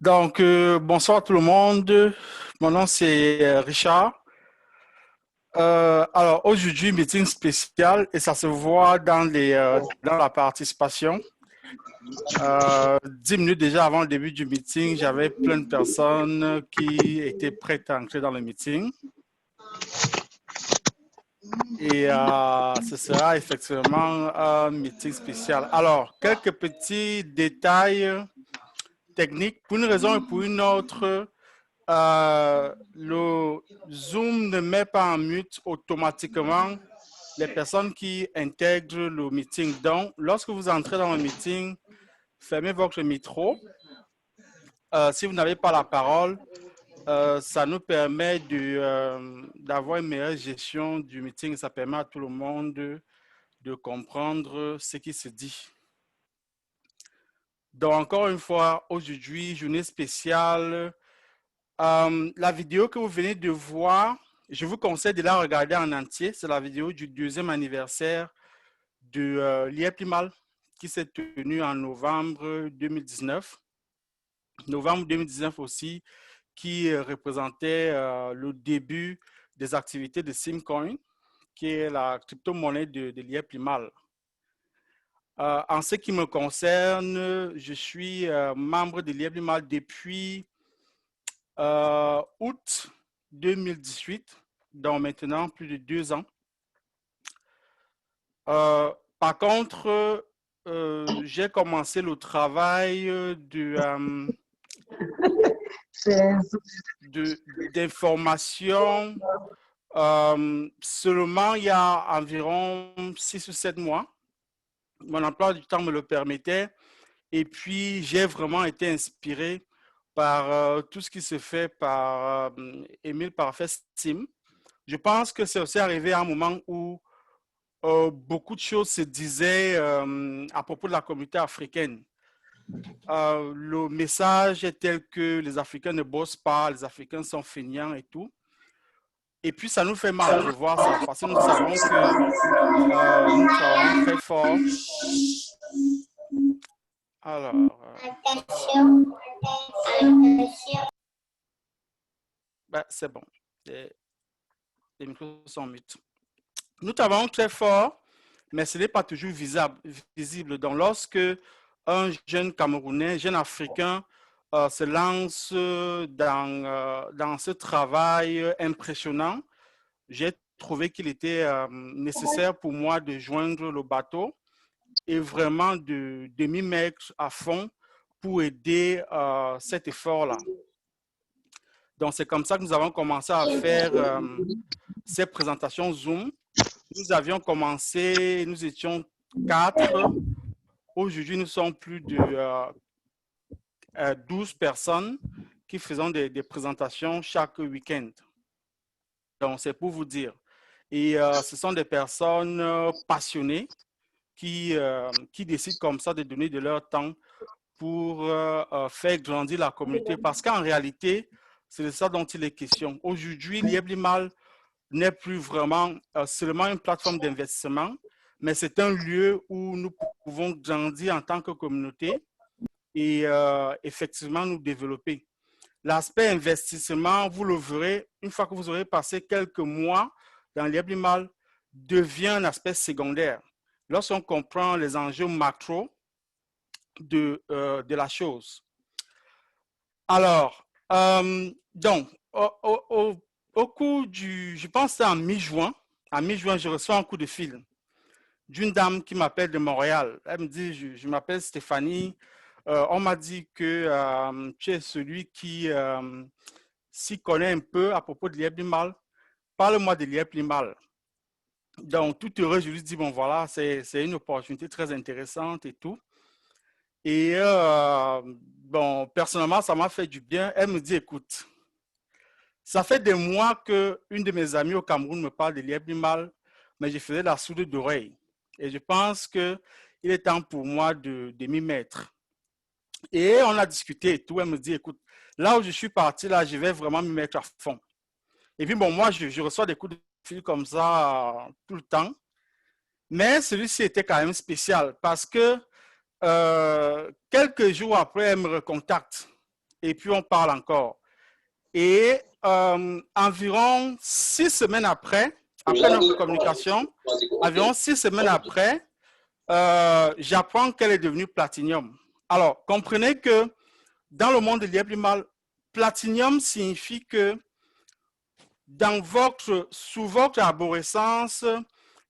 Bonsoir tout le monde. Mon nom c'est Richard. Alors aujourd'hui, meeting spécial et ça se voit dans la participation. 10 minutes déjà avant le début du meeting, j'avais plein de personnes qui étaient prêtes à entrer dans le meeting. Et ce sera effectivement un meeting spécial. Alors, quelques petits détails techniques. Pour une raison et pour une autre, le Zoom ne met pas en mute automatiquement les personnes qui intègrent le meeting. Donc, lorsque vous entrez dans le meeting, fermez votre micro. Si vous n'avez pas la parole, ça nous permet d'avoir une meilleure gestion du meeting. Ça permet à tout le monde de comprendre ce qui se dit. Donc, encore une fois, aujourd'hui, journée spéciale. La vidéo que vous venez de voir, je vous conseille de la regarder en entier. C'est la vidéo du 2e anniversaire de l'IEPIMAL qui s'est tenu en novembre 2019. Novembre 2019 aussi, qui représentait le début des activités de Simcoin, qui est la crypto-monnaie de l'IEPIMAL. En ce qui me concerne, je suis membre de l'IEPIMAL depuis août 2018, donc maintenant plus de 2 ans. Par contre, j'ai commencé le travail d'information seulement il y a environ 6 ou 7 mois. Mon emploi du temps me le permettait. Et puis, j'ai vraiment été inspiré par tout ce qui se fait par Émile Parfait-Steam. Je pense que c'est aussi arrivé à un moment où beaucoup de choses se disaient à propos de la communauté africaine. Le message est tel que les Africains ne bossent pas, les Africains sont feignants et tout. Et puis, ça nous fait mal de voir ça parce que nous savons que nous travaillons très fort. Alors, c'est bon. Les micros sont mutés. Nous travaillons très fort, mais ce n'est pas toujours visible. Donc, lorsque un jeune Camerounais, jeune Africain, se lance dans ce travail impressionnant, j'ai trouvé qu'il était nécessaire pour moi de joindre le bateau et vraiment de m'y mettre à fond pour aider cet effort-là. Donc, c'est comme ça que nous avons commencé à faire ces présentations Zoom. Nous avions commencé, nous étions 4. Aujourd'hui, nous sommes plus de 12 personnes qui faisons des présentations chaque week-end. Donc, c'est pour vous dire. Et ce sont des personnes passionnées qui décident comme ça de donner de leur temps pour faire grandir la communauté. Parce qu'en réalité, c'est de ça dont il est question. Aujourd'hui, l'IEPIMAL n'est plus vraiment seulement une plateforme d'investissement, mais c'est un lieu où nous pouvons grandir en tant que communauté et effectivement nous développer. L'aspect investissement, vous le verrez, une fois que vous aurez passé quelques mois dans l'IEPIMAL, devient un aspect secondaire. Lorsqu'on comprend les enjeux macro de la chose. Alors, donc, au cours je pense que c'est en mi-juin, je reçois un coup de fil d'une dame qui m'appelle de Montréal. Elle me dit, je m'appelle Stéphanie, on m'a dit que tu es celui qui s'y connaît un peu à propos de l'IEPIMAL. Parle-moi de l'IEPIMAL. Donc, tout heureux, je lui dis, bon voilà, c'est une opportunité très intéressante et tout. Et bon, personnellement, ça m'a fait du bien. Elle me dit, écoute, ça fait des mois qu'une de mes amies au Cameroun me parle de l'IEPIMAL, mais je faisais la sourde d'oreille. Et je pense qu'il est temps pour moi de m'y mettre. Et on a discuté et tout. Elle me dit, écoute, là où je suis parti, là, je vais vraiment m'y mettre à fond. Et puis, bon, moi, je reçois des coups de fil comme ça tout le temps. Mais celui-ci était quand même spécial parce que quelques jours après, elle me recontacte. et puis on parle encore. Et environ 6 semaines après notre communication, environ 6 semaines après, j'apprends qu'elle est devenue platinium. Alors, comprenez que dans le monde de l'IEP-Limal, platinium signifie que sous votre arborescence,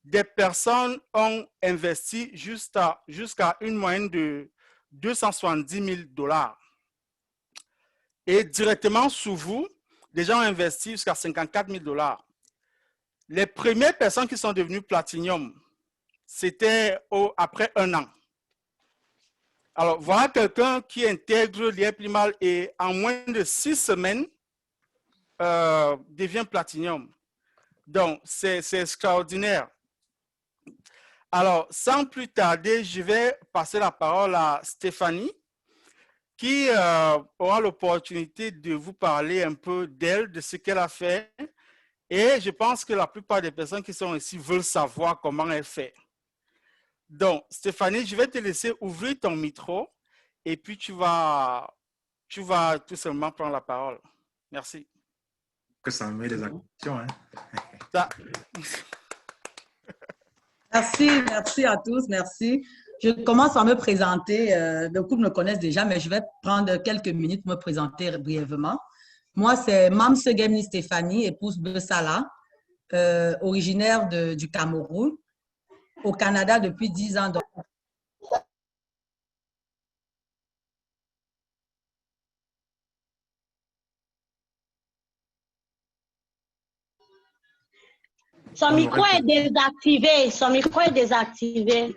des personnes ont investi jusqu'à une moyenne de 270 000 $. Et directement sous vous, des gens ont investi jusqu'à 54 000 $. Les premières personnes qui sont devenues platinium, c'était après 1 an. Alors, voilà quelqu'un qui intègre l'IEP-Limal et en moins de 6 semaines, devient platinium. Donc, c'est extraordinaire. Alors, sans plus tarder, je vais passer la parole à Stéphanie, qui aura l'opportunité de vous parler un peu d'elle, de ce qu'elle a fait. Et je pense que la plupart des personnes qui sont ici veulent savoir comment elle fait. Donc, Stéphanie, je vais te laisser ouvrir ton micro et puis tu vas tout simplement prendre la parole. Merci. Que ça me met des actions, hein? Merci à tous, merci. Je commence par me présenter. Beaucoup me connaissent déjà, mais je vais prendre quelques minutes pour me présenter brièvement. Moi, c'est Mam Segemni Stéphanie, épouse Bessala, originaire du Cameroun, au Canada depuis 10 ans. Son micro est désactivé. Son micro est désactivé.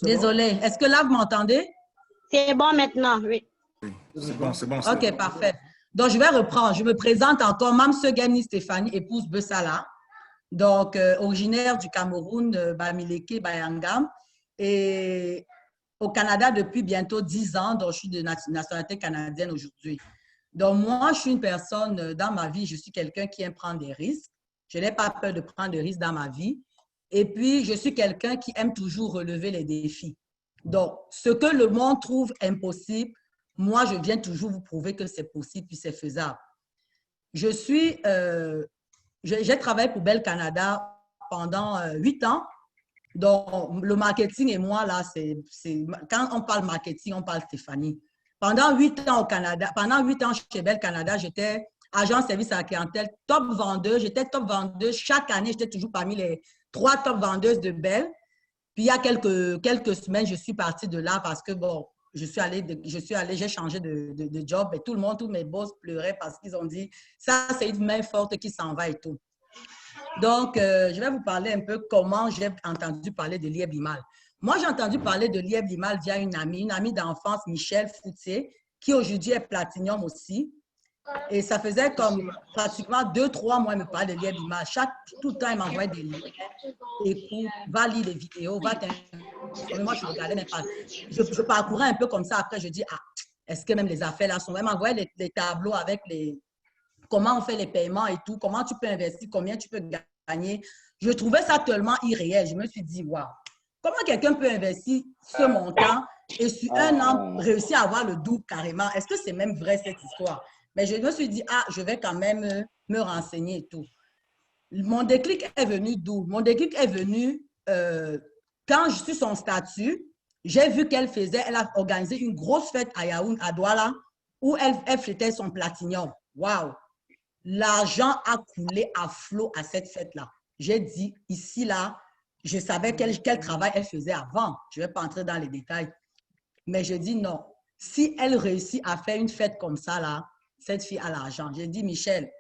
Désolée. Est-ce que là, vous m'entendez? C'est bon maintenant, oui. C'est bon, c'est bon. OK, parfait. Donc, je vais reprendre. Je me présente encore. Mam Segemni Stéphanie, épouse Bessala. Donc, originaire du Cameroun, Bamileke, Bayangam. Et au Canada depuis bientôt 10 ans. Donc, je suis de nationalité canadienne aujourd'hui. Donc, moi, je suis une personne, dans ma vie, je suis quelqu'un qui aime prendre des risques. Je n'ai pas peur de prendre des risques dans ma vie. Et puis, je suis quelqu'un qui aime toujours relever les défis. Donc, ce que le monde trouve impossible, moi, je viens toujours vous prouver que c'est possible puis c'est faisable. J'ai travaillé pour Bell Canada pendant 8 ans. Donc, le marketing et moi, là, quand on parle marketing, on parle Stéphanie. Pendant 8 ans au Canada, pendant 8 ans chez Bell Canada, j'étais agent service à la clientèle, top vendeuse. J'étais top vendeuse. Chaque année, j'étais toujours parmi les 3 top vendeuses de Bell. Puis, il y a quelques semaines, je suis partie de là parce que, bon, j'ai changé de job et tout le monde, tous mes boss pleuraient parce qu'ils ont dit, ça, c'est une main forte qui s'en va et tout. Donc, je vais vous parler un peu comment j'ai entendu parler de l'IEP-Limal. Moi, j'ai entendu parler de l'IEP-Limal via une amie d'enfance, Michel Foutier, qui aujourd'hui est platinium aussi. Et ça faisait comme pratiquement 2-3 mois, elle me parlait de l'IEP-Limal. Tout le temps, elle m'envoyait des liens. Écoute, va lire les vidéos, va t'informer. Moi, je regardais même pas. Je parcourais un peu comme ça. Après, je dis, ah, est-ce que même les affaires là sont... Elle m'envoyait les tableaux avec comment on fait les paiements et tout, comment tu peux investir, combien tu peux gagner. Je trouvais ça tellement irréel. Je me suis dit, waouh, comment quelqu'un peut investir ce montant et sur 1 an réussir à avoir le double carrément? Est-ce que c'est même vrai cette histoire? Mais je me suis dit, ah, je vais quand même me renseigner et tout. Mon déclic est venu d'où? Mon déclic est venu quand je suis son statut. J'ai vu qu'elle a organisé une grosse fête à Yaoundé, à Douala, où elle fêtait son platinium. Waouh! L'argent a coulé à flot à cette fête-là. J'ai dit, ici, là, je savais quel travail elle faisait avant. Je ne vais pas entrer dans les détails. Mais je dis non. Si elle réussit à faire une fête comme ça, là, cette fille a l'argent. J'ai dit, Michel,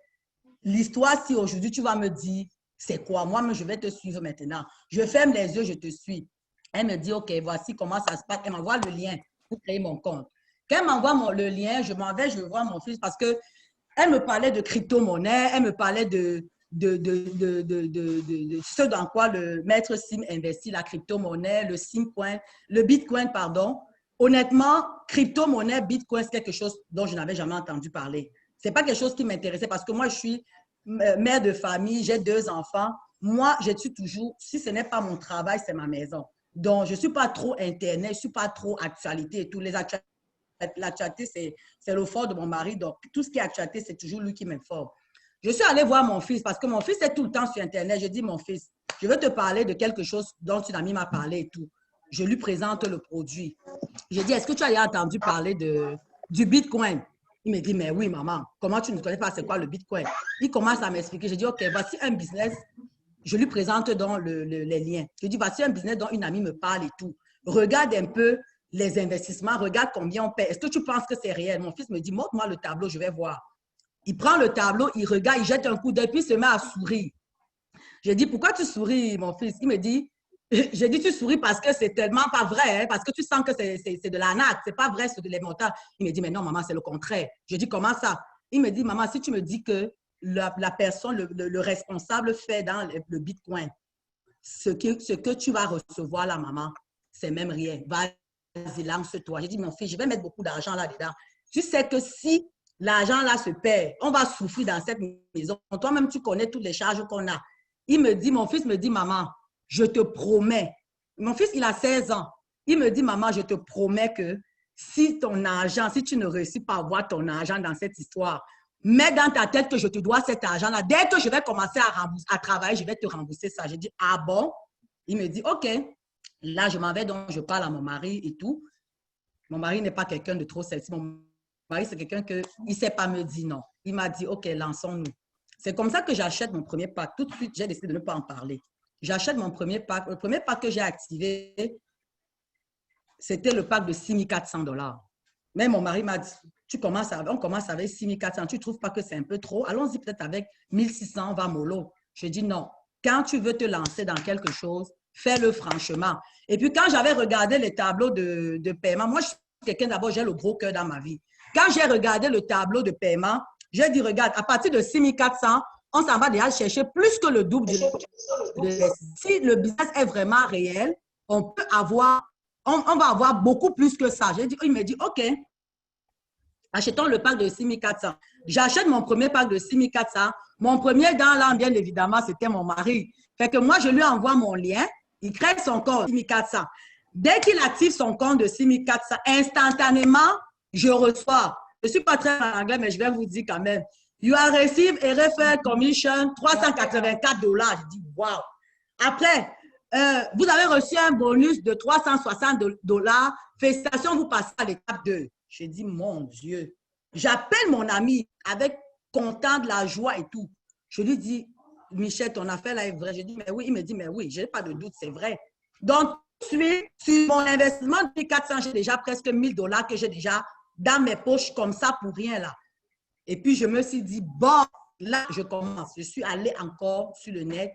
l'histoire, si aujourd'hui tu vas me dire, c'est quoi? Moi, je vais te suivre maintenant. Je ferme les yeux, je te suis. Elle me dit, OK, voici comment ça se passe. Elle m'envoie le lien pour créer mon compte. Quand elle m'envoie le lien, je m'en vais, je vois mon fils parce que elle me parlait de crypto-monnaie, elle me parlait de ce dans quoi le maître Sim investit, la crypto-monnaie, le Bitcoin, pardon. Honnêtement, crypto-monnaie, Bitcoin, c'est quelque chose dont je n'avais jamais entendu parler. Ce n'est pas quelque chose qui m'intéressait parce que moi, je suis mère de famille, j'ai 2 enfants. Moi, je suis toujours, si ce n'est pas mon travail, c'est ma maison. Donc, je ne suis pas trop Internet, je ne suis pas trop actualité et tous les actualités L'actualité, c'est le fort de mon mari. Donc, tout ce qui est actualité, c'est toujours lui qui m'informe. Je suis allée voir mon fils parce que mon fils est tout le temps sur Internet. Je dis, mon fils, je veux te parler de quelque chose dont une amie m'a parlé et tout. Je lui présente le produit. Je dis, est-ce que tu as entendu parler du Bitcoin? Il me dit, mais oui, maman, comment tu ne connais pas c'est quoi le Bitcoin? Il commence à m'expliquer. Je dis, OK, voici un business. Je lui présente dans les liens. Je dis, voici un business dont une amie me parle et tout. Regarde un peu les investissements, regarde combien on paie. Est-ce que tu penses que c'est réel? Mon fils me dit, montre-moi le tableau, je vais voir. Il prend le tableau, il regarde, il jette un coup d'œil, puis il se met à sourire. Je dis, pourquoi tu souris, mon fils? Il me dit, j'ai dit, tu souris parce que c'est tellement pas vrai, hein, parce que tu sens que c'est de l'arnaque, c'est pas vrai, c'est de les montants. Il me dit, mais non, maman, c'est le contraire. Je dis, comment ça? Il me dit, maman, si tu me dis que la personne, le responsable fait dans le Bitcoin, ce que tu vas recevoir là, maman, c'est même rien. Vas-y, lance-toi. J'ai dit, mon fils, je vais mettre beaucoup d'argent là-dedans. Tu sais que si l'argent là se perd, on va souffrir dans cette maison. Toi-même, tu connais toutes les charges qu'on a. Mon fils me dit, maman, je te promets. Mon fils, il a 16 ans. Il me dit, maman, je te promets que si ton argent, si tu ne réussis pas à avoir ton argent dans cette histoire, mets dans ta tête que je te dois cet argent-là. Dès que je vais commencer à travailler, je vais te rembourser ça. J'ai dit, ah bon? Il me dit, OK. Là, je m'en vais, donc je parle à mon mari et tout. Mon mari n'est pas quelqu'un de trop sexy. Mon mari, c'est quelqu'un qui ne sait pas me dire non. Il m'a dit, OK, lançons-nous. C'est comme ça que j'achète mon premier pack. Tout de suite, j'ai décidé de ne pas en parler. J'achète mon premier pack. Le premier pack que j'ai activé, c'était le pack de 6 400 $. Mais mon mari m'a dit, on commence avec 6 400. Tu ne trouves pas que c'est un peu trop? Allons-y peut-être avec 1 600, on va mollo. Je dis non. Quand tu veux te lancer dans quelque chose, fais-le franchement. Et puis, quand j'avais regardé les tableaux de paiement, moi, je suis quelqu'un, d'abord, j'ai le gros cœur dans ma vie. Quand j'ai regardé le tableau de paiement, j'ai dit, regarde, à partir de 6 400, on s'en va déjà chercher plus que le double. Si le business est vraiment réel, on peut avoir, on va avoir beaucoup plus que ça. Il me dit, OK, achetons le pack de 6 400. J'achète mon premier pack de 6 400. Mon premier dans l'an, bien évidemment, c'était mon mari. Fait que moi, je lui envoie mon lien. Il crée son compte 6 400. Dès qu'il active son compte de 6 400, instantanément, je reçois. Je ne suis pas très en anglais, mais je vais vous dire quand même. You are received a referral commission, 384 $. Je dis, wow. Après, vous avez reçu un bonus de 360 $. Félicitations, vous passez à l'étape 2. Je dis, mon Dieu. J'appelle mon ami avec content de la joie et tout. Je lui dis, Michel, ton affaire là est vraie. Je dis, mais oui. Il me dit, mais oui, je n'ai pas de doute, c'est vrai. Donc, sur mon investissement de 400, j'ai déjà presque 1 000 $ que j'ai déjà dans mes poches comme ça pour rien là. Et puis, je me suis dit, bon, là, je commence. Je suis allée encore sur le net.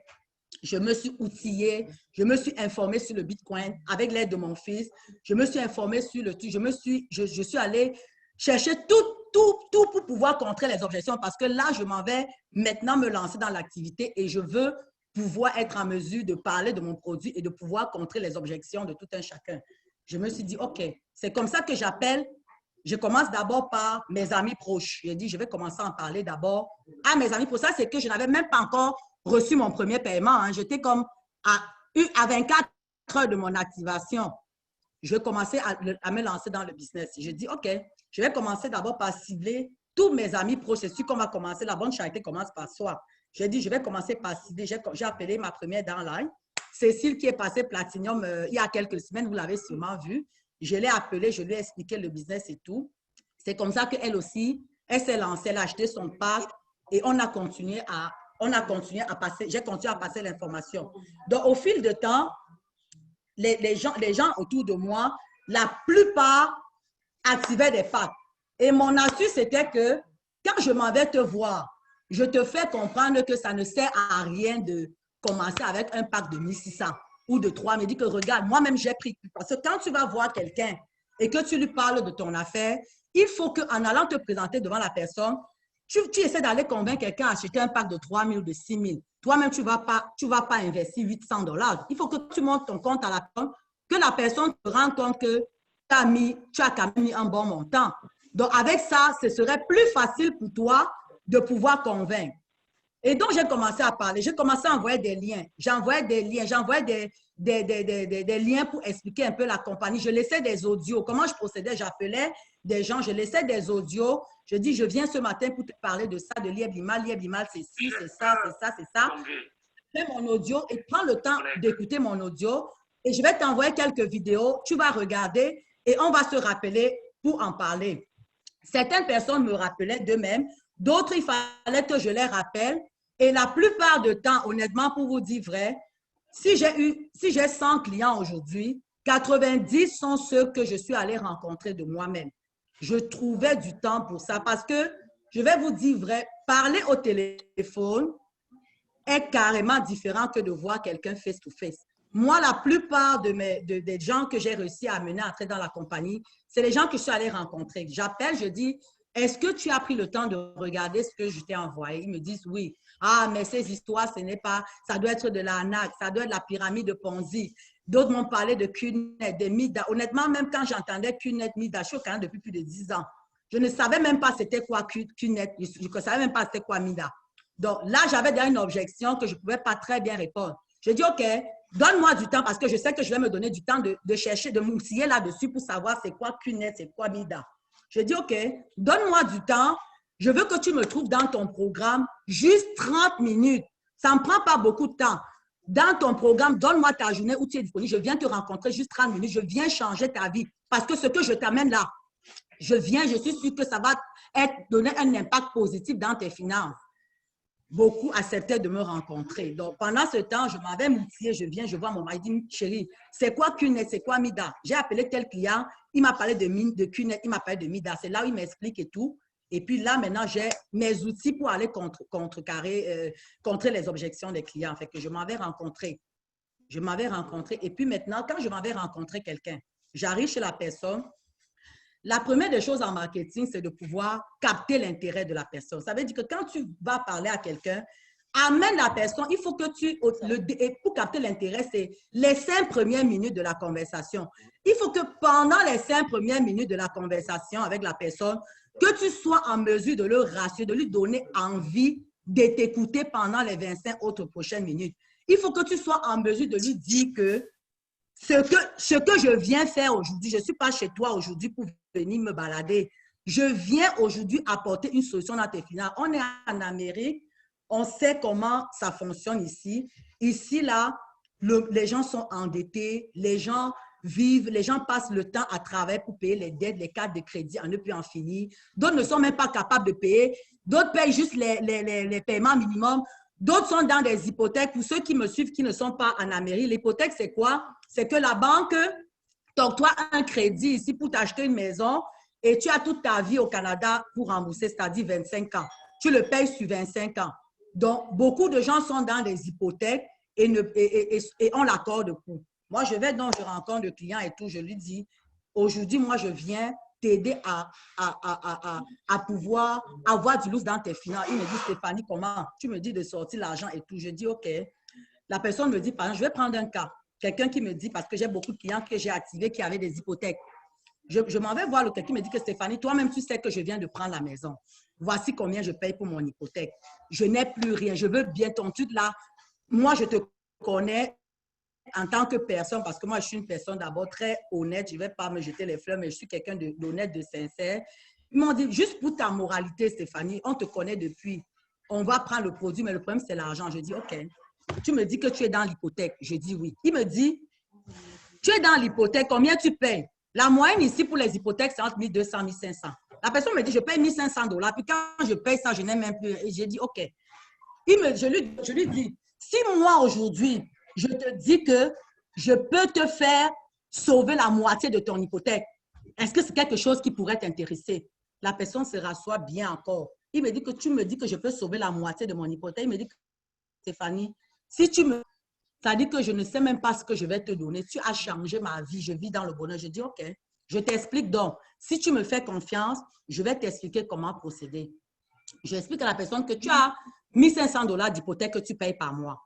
Je me suis outillée. Je me suis informée sur le Bitcoin avec l'aide de mon fils. Je me suis informée sur le truc. Je suis allée chercher tout pour pouvoir contrer les objections parce que là, je m'en vais maintenant me lancer dans l'activité et je veux pouvoir être en mesure de parler de mon produit et de pouvoir contrer les objections de tout un chacun. Je me suis dit, OK, c'est comme ça que j'appelle. Je commence d'abord par mes amis proches. J'ai dit, je vais commencer à en parler d'abord à mes amis. Pour ça, c'est que je n'avais même pas encore reçu mon premier paiement. Hein. J'étais comme à 24 heures de mon activation. Je vais commencer à me lancer dans le business. Je dis, OK, je vais commencer d'abord par cibler tous mes amis proches. C'est sûr qu'on va commencer. La bonne charité commence par soi. J'ai dit, je vais commencer par cibler. J'ai appelé ma première downline, Cécile, qui est passée Platinum il y a quelques semaines. Vous l'avez sûrement vu. Je l'ai appelée, je lui ai expliqué le business et tout. C'est comme ça qu'elle aussi, elle s'est lancée, elle a acheté son pack et on a continué à passer, j'ai continué à passer l'information. Donc, au fil du temps, les gens autour de moi, la plupart activaient des packs. Et mon astuce, c'était que quand je m'en vais te voir, je te fais comprendre que ça ne sert à rien de commencer avec un pack de 1 600 ou de 3. Me dit que regarde, moi-même, j'ai pris. Parce que quand tu vas voir quelqu'un et que tu lui parles de ton affaire, il faut qu'en allant te présenter devant la personne, tu essaies d'aller convaincre quelqu'un à acheter un pack de 3 000 ou de 6 000. Toi-même, tu vas pas investir 800 $. Il faut que tu montes ton compte à la personne, que la personne te rende compte que tu as quand même mis un bon montant. Donc, avec ça, ce serait plus facile pour toi de pouvoir convaincre. Et donc, j'ai commencé à parler. J'ai commencé à envoyer des liens. J'envoyais des liens pour expliquer un peu la compagnie. Je laissais des audios. Comment je procédais? J'appelais des gens, je laissais des audios. Je dis, je viens ce matin pour te parler de ça, de Lieb-Limal. Lieb-Limal, c'est ci, c'est ça, c'est ça, c'est ça. Je fais mon audio et prends le temps d'écouter mon audio et je vais t'envoyer quelques vidéos. Tu vas regarder et on va se rappeler pour en parler. Certaines personnes me rappelaient d'eux-mêmes. D'autres, il fallait que je les rappelle. Et la plupart du temps, honnêtement, pour vous dire vrai, si j'ai 100 clients aujourd'hui, 90 sont ceux que je suis allée rencontrer de moi-même. Je trouvais du temps pour ça parce que, je vais vous dire vrai, parler au téléphone est carrément différent que de voir quelqu'un face-to-face. Moi, la plupart des gens que j'ai réussi à amener à entrer dans la compagnie, c'est les gens que je suis allée rencontrer. J'appelle, je dis, est-ce que tu as pris le temps de regarder ce que je t'ai envoyé? Ils me disent oui. Ah, mais ces histoires, ce n'est pas, ça doit être de l'arnaque, ça doit être la pyramide de Ponzi. D'autres m'ont parlé de QNET, de MIDA. Honnêtement, même quand j'entendais QNET, MIDA, je suis au Canada depuis plus de 10 ans. Je ne savais même pas c'était quoi QNET, je ne savais même pas c'était quoi MIDA. Donc là, j'avais déjà une objection que je ne pouvais pas très bien répondre. Je dis, OK, donne-moi du temps parce que je sais que je vais me donner du temps de chercher, de m'outiller là-dessus pour savoir c'est quoi QNET, c'est quoi MIDA. Je dis, OK, donne-moi du temps. Je veux que tu me trouves dans ton programme juste 30 minutes. Ça ne me prend pas beaucoup de temps. Dans ton programme, donne-moi ta journée où tu es disponible. Je viens te rencontrer juste 30 minutes. Je viens changer ta vie. Parce que ce que je t'amène là, je suis sûre que ça va donner un impact positif dans tes finances. Beaucoup acceptaient de me rencontrer. Donc, pendant ce temps, je m'avais moutillé, je viens, je vois mon mari, il dit, chérie, c'est quoi QNET, c'est quoi MIDA? J'ai appelé tel client, il m'a parlé de QNET, il m'a parlé de MIDA. C'est là où il m'explique et tout. Et puis là, maintenant, j'ai mes outils pour aller contrer les objections des clients. Fait que je m'avais rencontré. Et puis maintenant, quand je m'avais rencontré quelqu'un, j'arrive chez la personne. La première des choses en marketing, c'est de pouvoir capter l'intérêt de la personne. Ça veut dire que quand tu vas parler à quelqu'un, amène la personne, il faut que pour capter l'intérêt, c'est les 5 premières minutes de la conversation. Il faut que pendant les 5 premières minutes de la conversation avec la personne, que tu sois en mesure de le rassurer, de lui donner envie de t'écouter pendant les 25 autres prochaines minutes. Il faut que tu sois en mesure de lui dire que ce que je viens faire aujourd'hui, je ne suis pas chez toi aujourd'hui pour venir me balader. Je viens aujourd'hui apporter une solution dans tes finances. On est en Amérique, on sait comment ça fonctionne ici. Ici, là, les gens sont endettés, les gens vivent, les gens passent le temps à travailler pour payer les dettes, les cartes de crédit, on ne peut en finir. D'autres ne sont même pas capables de payer. D'autres payent juste les paiements minimums. D'autres sont dans des hypothèques. Pour ceux qui me suivent, qui ne sont pas en Amérique, l'hypothèque, c'est quoi? C'est que la banque t'octroie un crédit ici pour t'acheter une maison et tu as toute ta vie au Canada pour rembourser, c'est-à-dire 25 ans. Tu le payes sur 25 ans. Donc, beaucoup de gens sont dans des hypothèques et on l'accorde pour. Moi, je rencontre le client et tout, je lui dis, aujourd'hui, moi, je viens t'aider à pouvoir avoir du lousse dans tes finances. Il me dit, Stéphanie, comment? Tu me dis de sortir l'argent et tout. Je dis, OK. La personne me dit, par exemple, je vais prendre un cas. Quelqu'un qui me dit, parce que j'ai beaucoup de clients que j'ai activés qui avaient des hypothèques. Je m'en vais voir quelqu'un qui me dit que Stéphanie, toi-même, tu sais que je viens de prendre la maison. Voici combien je paye pour mon hypothèque. Je n'ai plus rien. Je veux bien ton truc là. Moi, je te connais en tant que personne, parce que moi, je suis une personne d'abord très honnête. Je ne vais pas me jeter les fleurs, mais je suis quelqu'un d'honnête, de sincère. Ils m'ont dit, juste pour ta moralité, Stéphanie, on te connaît depuis. On va prendre le produit, mais le problème, c'est l'argent. Je dis, OK. Tu me dis que tu es dans l'hypothèque. Je dis oui. Il me dit, tu es dans l'hypothèque, combien tu payes? La moyenne ici pour les hypothèques, c'est entre 1200 et 1500. La personne me dit, je paye 1500 $. Puis quand je paye ça, je n'ai même plus. Et j'ai dit, OK. Je lui dis, si moi aujourd'hui, je te dis que je peux te faire sauver la moitié de ton hypothèque, est-ce que c'est quelque chose qui pourrait t'intéresser? La personne se rassoit bien encore. Il me dit que tu me dis que je peux sauver la moitié de mon hypothèque. Il me dit que Stéphanie, si tu me... Ça dit que je ne sais même pas ce que je vais te donner. Tu as changé ma vie. Je vis dans le bonheur. Je dis, OK, je t'explique donc. Si tu me fais confiance, je vais t'expliquer comment procéder. Je explique à la personne que tu as 1500 $ d'hypothèque que tu payes par mois.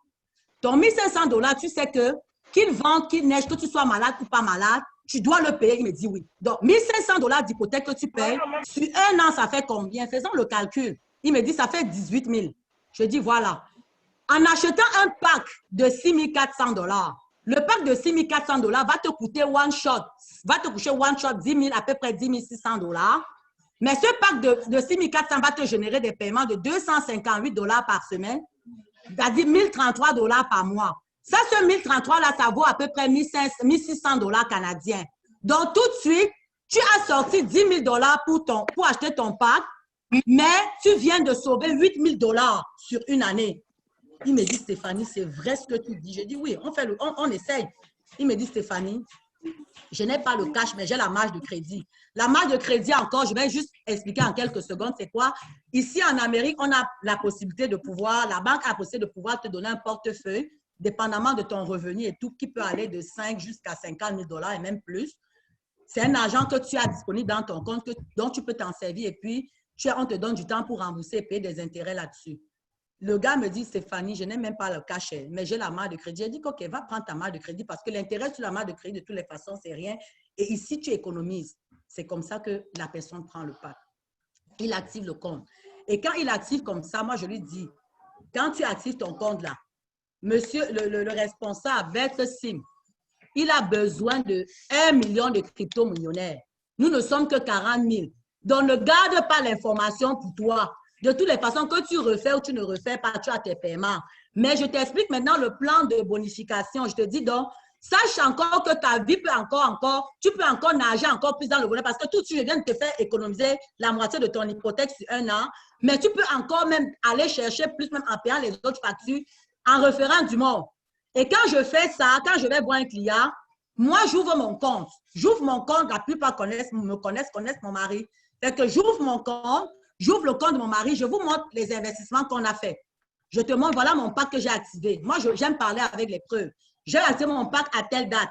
Ton 1500 $, tu sais que qu'il vente, qu'il neige, que tu sois malade ou pas malade, tu dois le payer. Il me dit oui. Donc, 1500 $ d'hypothèque que tu payes, sur un an, ça fait combien? Faisons le calcul. Il me dit, ça fait 18 000. Je dis, voilà. En achetant un pack de 6 400 $, Le pack de 6 400 $ va te coûter one shot, 10 000, à peu près 10 600 $. Mais ce pack de 6 400 va te générer des paiements de 258 $ par semaine, c'est-à-dire 1033 $ par mois. Ça, ce 1033 là, ça vaut à peu près 1600 $ canadiens. Donc, tout de suite, tu as sorti 10 000 $ pour acheter ton pack, mais tu viens de sauver 8 000 $ sur une année. Il me dit, Stéphanie, c'est vrai ce que tu dis. Je dis, oui, on essaye. Il me dit, Stéphanie, je n'ai pas le cash, mais j'ai la marge de crédit. La marge de crédit encore, je vais juste expliquer en quelques secondes, c'est quoi? Ici, en Amérique, on a la possibilité de pouvoir, la banque a la possibilité de pouvoir te donner un portefeuille, dépendamment de ton revenu et tout, qui peut aller de 5 jusqu'à 50 000 $ et même plus. C'est un argent que tu as disponible dans ton compte, dont tu peux t'en servir et puis on te donne du temps pour rembourser et payer des intérêts là-dessus. Le gars me dit, Stéphanie, je n'ai même pas le cachet, mais j'ai la marge de crédit. J'ai dit, OK, va prendre ta marge de crédit parce que l'intérêt sur la marge de crédit, de toutes les façons, c'est rien. Et ici, tu économises. C'est comme ça que la personne prend le pack. Il active le compte. Et quand il active comme ça, moi, je lui dis, quand tu actives ton compte là, monsieur le responsable, Vert Sim, il a besoin de 1 million de crypto-millionnaires. Nous ne sommes que 40 000. Donc, ne garde pas l'information pour toi. De toutes les façons, que tu refais ou tu ne refais pas, tu as tes paiements. Mais je t'explique maintenant le plan de bonification. Je te dis donc, sache encore que ta vie peut tu peux encore nager encore plus dans le bonheur parce que tout de suite, je viens de te faire économiser la moitié de ton hypothèque sur 1 an. Mais tu peux encore même aller chercher plus, même en payant les autres factures, en référant du monde. Et quand je fais ça, quand je vais voir un client, moi, j'ouvre mon compte. J'ouvre mon compte, la plupart connaissent mon mari. C'est que j'ouvre mon compte, j'ouvre le compte de mon mari, je vous montre les investissements qu'on a fait. Je te montre, voilà mon pack que j'ai activé. Moi, j'aime parler avec les preuves. J'ai activé mon pack à telle date.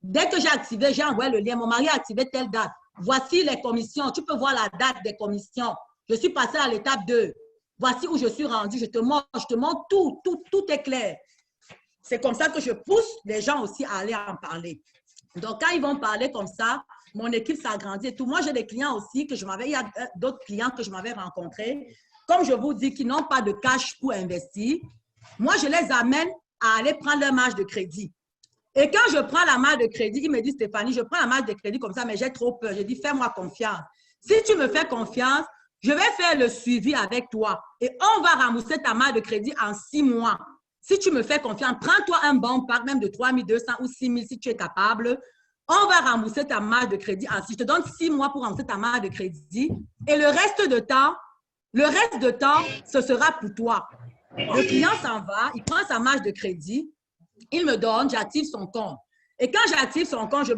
Dès que j'ai activé, j'ai envoyé le lien. Mon mari a activé telle date. Voici les commissions. Tu peux voir la date des commissions. Je suis passée à l'étape 2. Voici où je suis rendue. Je te montre tout. Tout est clair. C'est comme ça que je pousse les gens aussi à aller en parler. Donc, quand ils vont parler comme ça, mon équipe s'agrandit et tout. Moi, j'ai des clients aussi il y a d'autres clients que je m'avais rencontrés. Comme je vous dis, qui n'ont pas de cash pour investir, moi, je les amène à aller prendre leur marge de crédit. Et quand je prends la marge de crédit, il me dit, Stéphanie, je prends la marge de crédit comme ça, mais j'ai trop peur. Je dis, fais-moi confiance. Si tu me fais confiance, je vais faire le suivi avec toi et on va rembourser ta marge de crédit en 6 mois. Si tu me fais confiance, prends-toi un bon pack, même de 3 200 ou 6 000 si tu es capable. On va rembourser ta marge de crédit. Je te donne 6 mois pour rembourser ta marge de crédit. Et le reste de temps, ce sera pour toi. Le client s'en va, il prend sa marge de crédit, il me donne, j'active son compte. Et quand j'active son compte,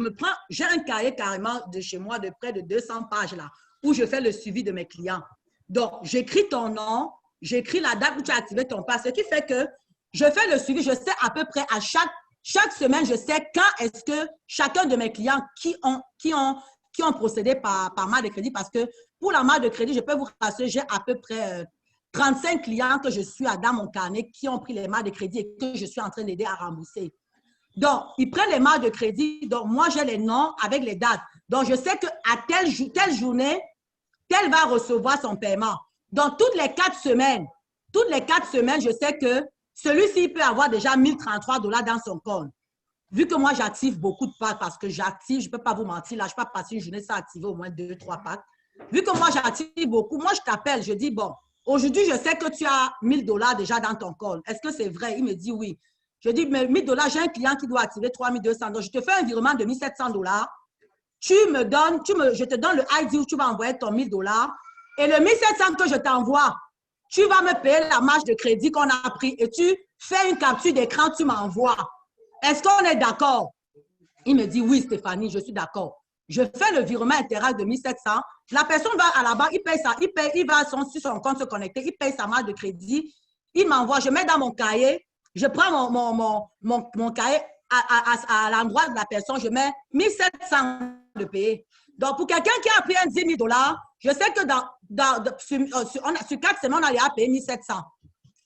j'ai un cahier carrément de chez moi de près de 200 pages là, où je fais le suivi de mes clients. Donc, j'écris ton nom, j'écris la date où tu as activé ton pass, ce qui fait que je fais le suivi, je sais à peu près à chaque semaine, je sais quand est-ce que chacun de mes clients qui ont procédé par marge de crédit, parce que pour la marge de crédit, je peux vous rassurer, j'ai à peu près 35 clients que je suis dans mon carnet qui ont pris les marges de crédit et que je suis en train d'aider à rembourser. Donc, ils prennent les marges de crédit, donc moi, j'ai les noms avec les dates. Donc, je sais qu'à telle journée, tel va recevoir son paiement. Donc, toutes les 4 semaines, je sais que celui-ci peut avoir déjà 1033 $ dans son compte. Vu que moi, j'active beaucoup de packs parce que j'active, je ne peux pas vous mentir, là, je ne peux pas passer une journée sans activer au moins 2-3 packs. Vu que moi, j'active beaucoup, moi, je t'appelle, je dis, bon, aujourd'hui, je sais que tu as 1000 $ déjà dans ton compte. Est-ce que c'est vrai? Il me dit oui. Je dis, mais 1000 $, j'ai un client qui doit activer 3200 $. Donc, je te fais un virement de 1700 $. Je te donne le ID où tu vas envoyer ton 1000 $. Et le 1700 que je t'envoie, tu vas me payer la marge de crédit qu'on a pris et tu fais une capture d'écran, tu m'envoies. Est-ce qu'on est d'accord? Il me dit, oui, Stéphanie, je suis d'accord. Je fais le virement intérieur de 1700. La personne va à la banque, il paye ça, il va sur son compte se connecter, il paye sa marge de crédit, il m'envoie, je mets dans mon cahier, je prends mon cahier à l'endroit de la personne, je mets 1700 de payer. Donc, pour quelqu'un qui a pris un 10 000 $, je sais que sur 4 semaines, on allait à payer 1700.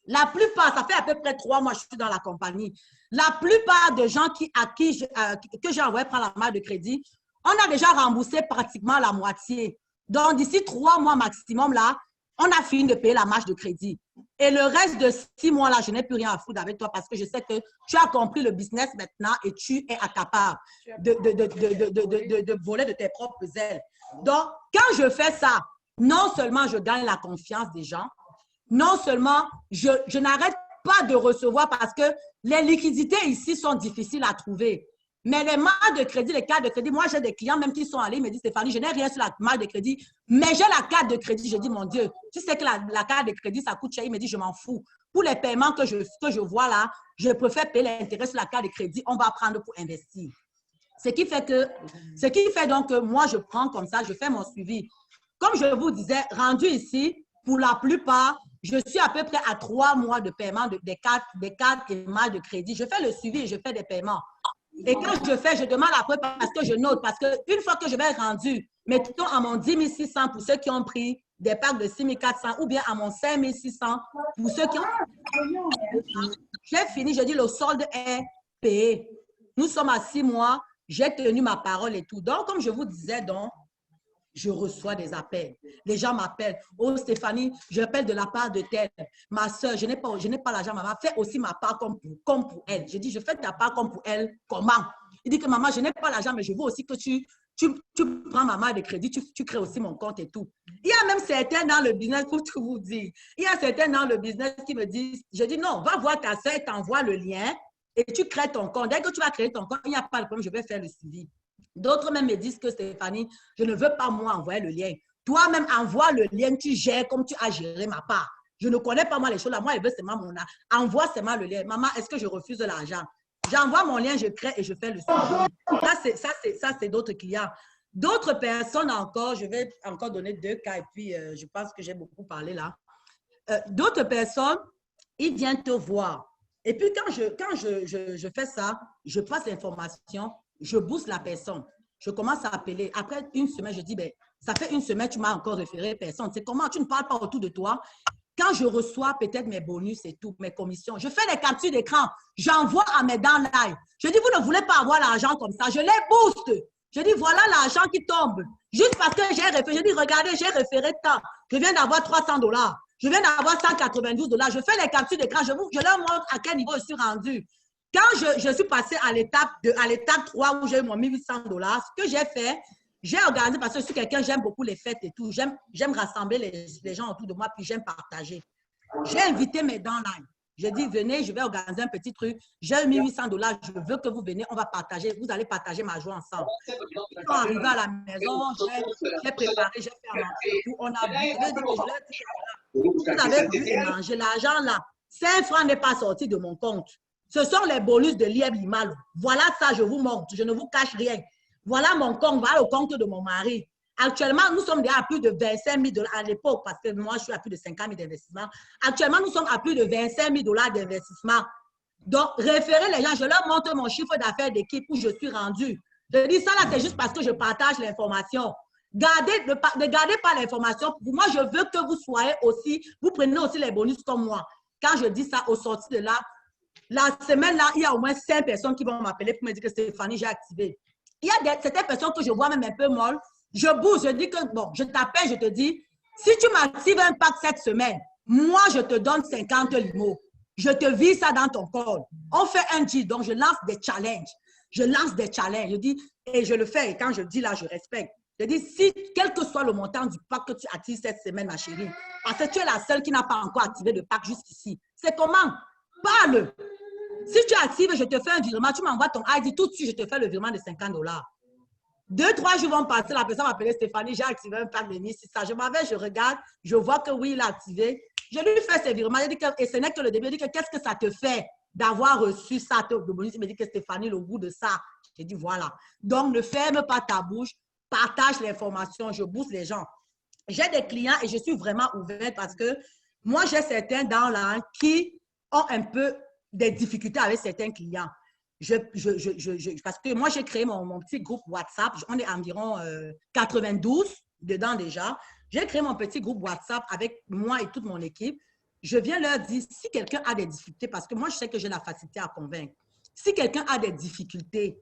La plupart, ça fait à peu près 3 mois que je suis dans la compagnie. La plupart des gens que j'ai envoyé prendre la marge de crédit, on a déjà remboursé pratiquement la moitié. Donc, d'ici 3 mois maximum, là, On a fini de payer la marge de crédit. Et le reste de 6 mois là, je n'ai plus rien à foutre avec toi parce que je sais que tu as compris le business maintenant et tu es à ta part de voler de tes propres ailes. Donc, quand je fais ça, non seulement je gagne la confiance des gens, non seulement je n'arrête pas de recevoir parce que les liquidités ici sont difficiles à trouver. Mais les marges de crédit, les cartes de crédit, moi, j'ai des clients même qui sont allés, ils me disent, Stéphanie, je n'ai rien sur la marge de crédit, mais j'ai la carte de crédit. Je dis, mon Dieu, tu sais que la carte de crédit, ça coûte cher. Il me dit, je m'en fous. Pour les paiements que je vois là, je préfère payer l'intérêt sur la carte de crédit. On va prendre pour investir. Ce qui fait donc que moi, je prends comme ça, je fais mon suivi. Comme je vous disais, rendu ici, pour la plupart, je suis à peu près à 3 mois de paiement des cartes et marges de crédit. Je fais le suivi et je fais des paiements. Et quand je fais, je demande après parce que je note. Parce qu'une fois que je vais être rendu, mettons à mon 10 600 pour ceux qui ont pris des packs de 6 400 ou bien à mon 5 600 pour ceux qui ont... J'ai fini, je dis le solde est payé. Nous sommes à 6 mois, j'ai tenu ma parole et tout. Donc, comme je vous disais, donc, je reçois des appels. Les gens m'appellent. Oh, Stéphanie, j'appelle de la part de telle. Ma soeur, je n'ai pas l'argent. Maman, fais aussi ma part comme pour elle. Je dis, je fais ta part comme pour elle. Comment? Il dit que maman, je n'ai pas l'argent, mais je veux aussi que tu prends ma marge de crédit, tu crées aussi mon compte et tout. Il y a même certains dans le business, pour tout vous dire, il y a certains dans le business qui me disent, je dis non, va voir ta soeur, t'envoie le lien et tu crées ton compte. Dès que tu vas créer ton compte, il n'y a pas de problème, je vais faire le suivi. D'autres même me disent que Stéphanie, je ne veux pas moi envoyer le lien. Toi-même, envoie le lien, tu gères comme tu as géré ma part. Je ne connais pas moi les choses là. Moi, elle veut seulement mon âge. Envoie seulement le lien. Maman, est-ce que je refuse de l'argent? J'envoie mon lien, je crée et je fais le suivi. Ça, c'est d'autres clients. D'autres personnes encore, je vais encore donner 2 cas et puis je pense que j'ai beaucoup parlé là. D'autres personnes, ils viennent te voir. Et puis quand je fais ça, je passe l'information. Je booste la personne. Je commence à appeler. Après une semaine, je dis, ben, ça fait une semaine, tu m'as encore référé personne. C'est comment? Tu ne parles pas autour de toi. Quand je reçois peut-être mes bonus et tout, mes commissions, je fais des captures d'écran. J'envoie à mes dents live. Je dis, vous ne voulez pas avoir l'argent comme ça. Je les booste. Je dis, voilà l'argent qui tombe. Juste parce que j'ai référé. Je dis, regardez, j'ai référé tant. Je viens d'avoir $300. Je viens d'avoir $192. Je fais les captures d'écran. Je leur montre à quel niveau je suis rendu. Quand je suis passée à l'étape 3 où j'ai eu mon $1 800, ce que j'ai fait, j'ai organisé parce que je suis quelqu'un, j'aime beaucoup les fêtes et tout. J'aime rassembler les gens autour de moi, puis j'aime partager. J'ai invité mes dents là. J'ai dit, venez, je vais organiser un petit truc. J'ai eu $1 800, je veux que vous venez, on va partager. Vous allez partager ma joie ensemble. Ils sont arrivés à la maison, j'ai préparé, j'ai fait à manger. On a vu, je leur ai dit que vous avez voulu manger. L'argent là, 5 francs n'est pas sorti de mon compte. Ce sont les bonus de l'IEB Limal. Voilà ça, je vous montre. Je ne vous cache rien. Voilà mon compte, voilà le compte de mon mari. Actuellement, nous sommes déjà à plus de 25 000 $ à l'époque, parce que moi, je suis à plus de 50 000 d'investissement. Actuellement, nous sommes à plus de 25 000 $ d'investissement. Donc, référer les gens, je leur montre mon chiffre d'affaires d'équipe où je suis rendu. Je dis ça là, c'est juste parce que je partage l'information. Ne gardez pas l'information. Moi, je veux que vous soyez aussi, vous prenez aussi les bonus comme moi. Quand je dis ça, au sorti de là, la semaine-là, il y a au moins 5 personnes qui vont m'appeler pour me dire que Stéphanie, j'ai activé. Il y a certaines personnes que je vois même un peu molles. Je bouge, je dis que, bon, je t'appelle, je te dis, si tu m'actives un pack cette semaine, moi, je te donne 50 limos. Je te vis ça dans ton corps. On fait un deal, donc je lance des challenges. Je lance des challenges. Je dis, et je le fais, et quand je dis là, je respecte. Je dis, si, quel que soit le montant du pack que tu actives cette semaine, ma chérie, parce que tu es la seule qui n'a pas encore activé le pack jusqu'ici. C'est comment? Parle. Si tu actives, je te fais un virement, tu m'envoies ton ID, tout de suite, je te fais le virement de 50 $. 2-3 jours vont passer, la personne m'appelle Stéphanie, j'ai activé un pack de 1600. Je m'en vais, je regarde, je vois que oui, il a activé. Je lui fais ses virements, et ce n'est que le début. Je dis que qu'est-ce que ça te fait d'avoir reçu ça de bonus? Il me dit que Stéphanie, le goût de ça. J'ai dit voilà. Donc, ne ferme pas ta bouche, partage l'information, je booste les gens. J'ai des clients et je suis vraiment ouverte parce que moi, j'ai certains dans là qui ont un peu des difficultés avec certains clients. Parce que moi, j'ai créé mon petit groupe WhatsApp. On est environ 92 dedans déjà. J'ai créé mon petit groupe WhatsApp avec moi et toute mon équipe. Je viens leur dire, si quelqu'un a des difficultés, parce que moi, je sais que j'ai la facilité à convaincre. Si quelqu'un a des difficultés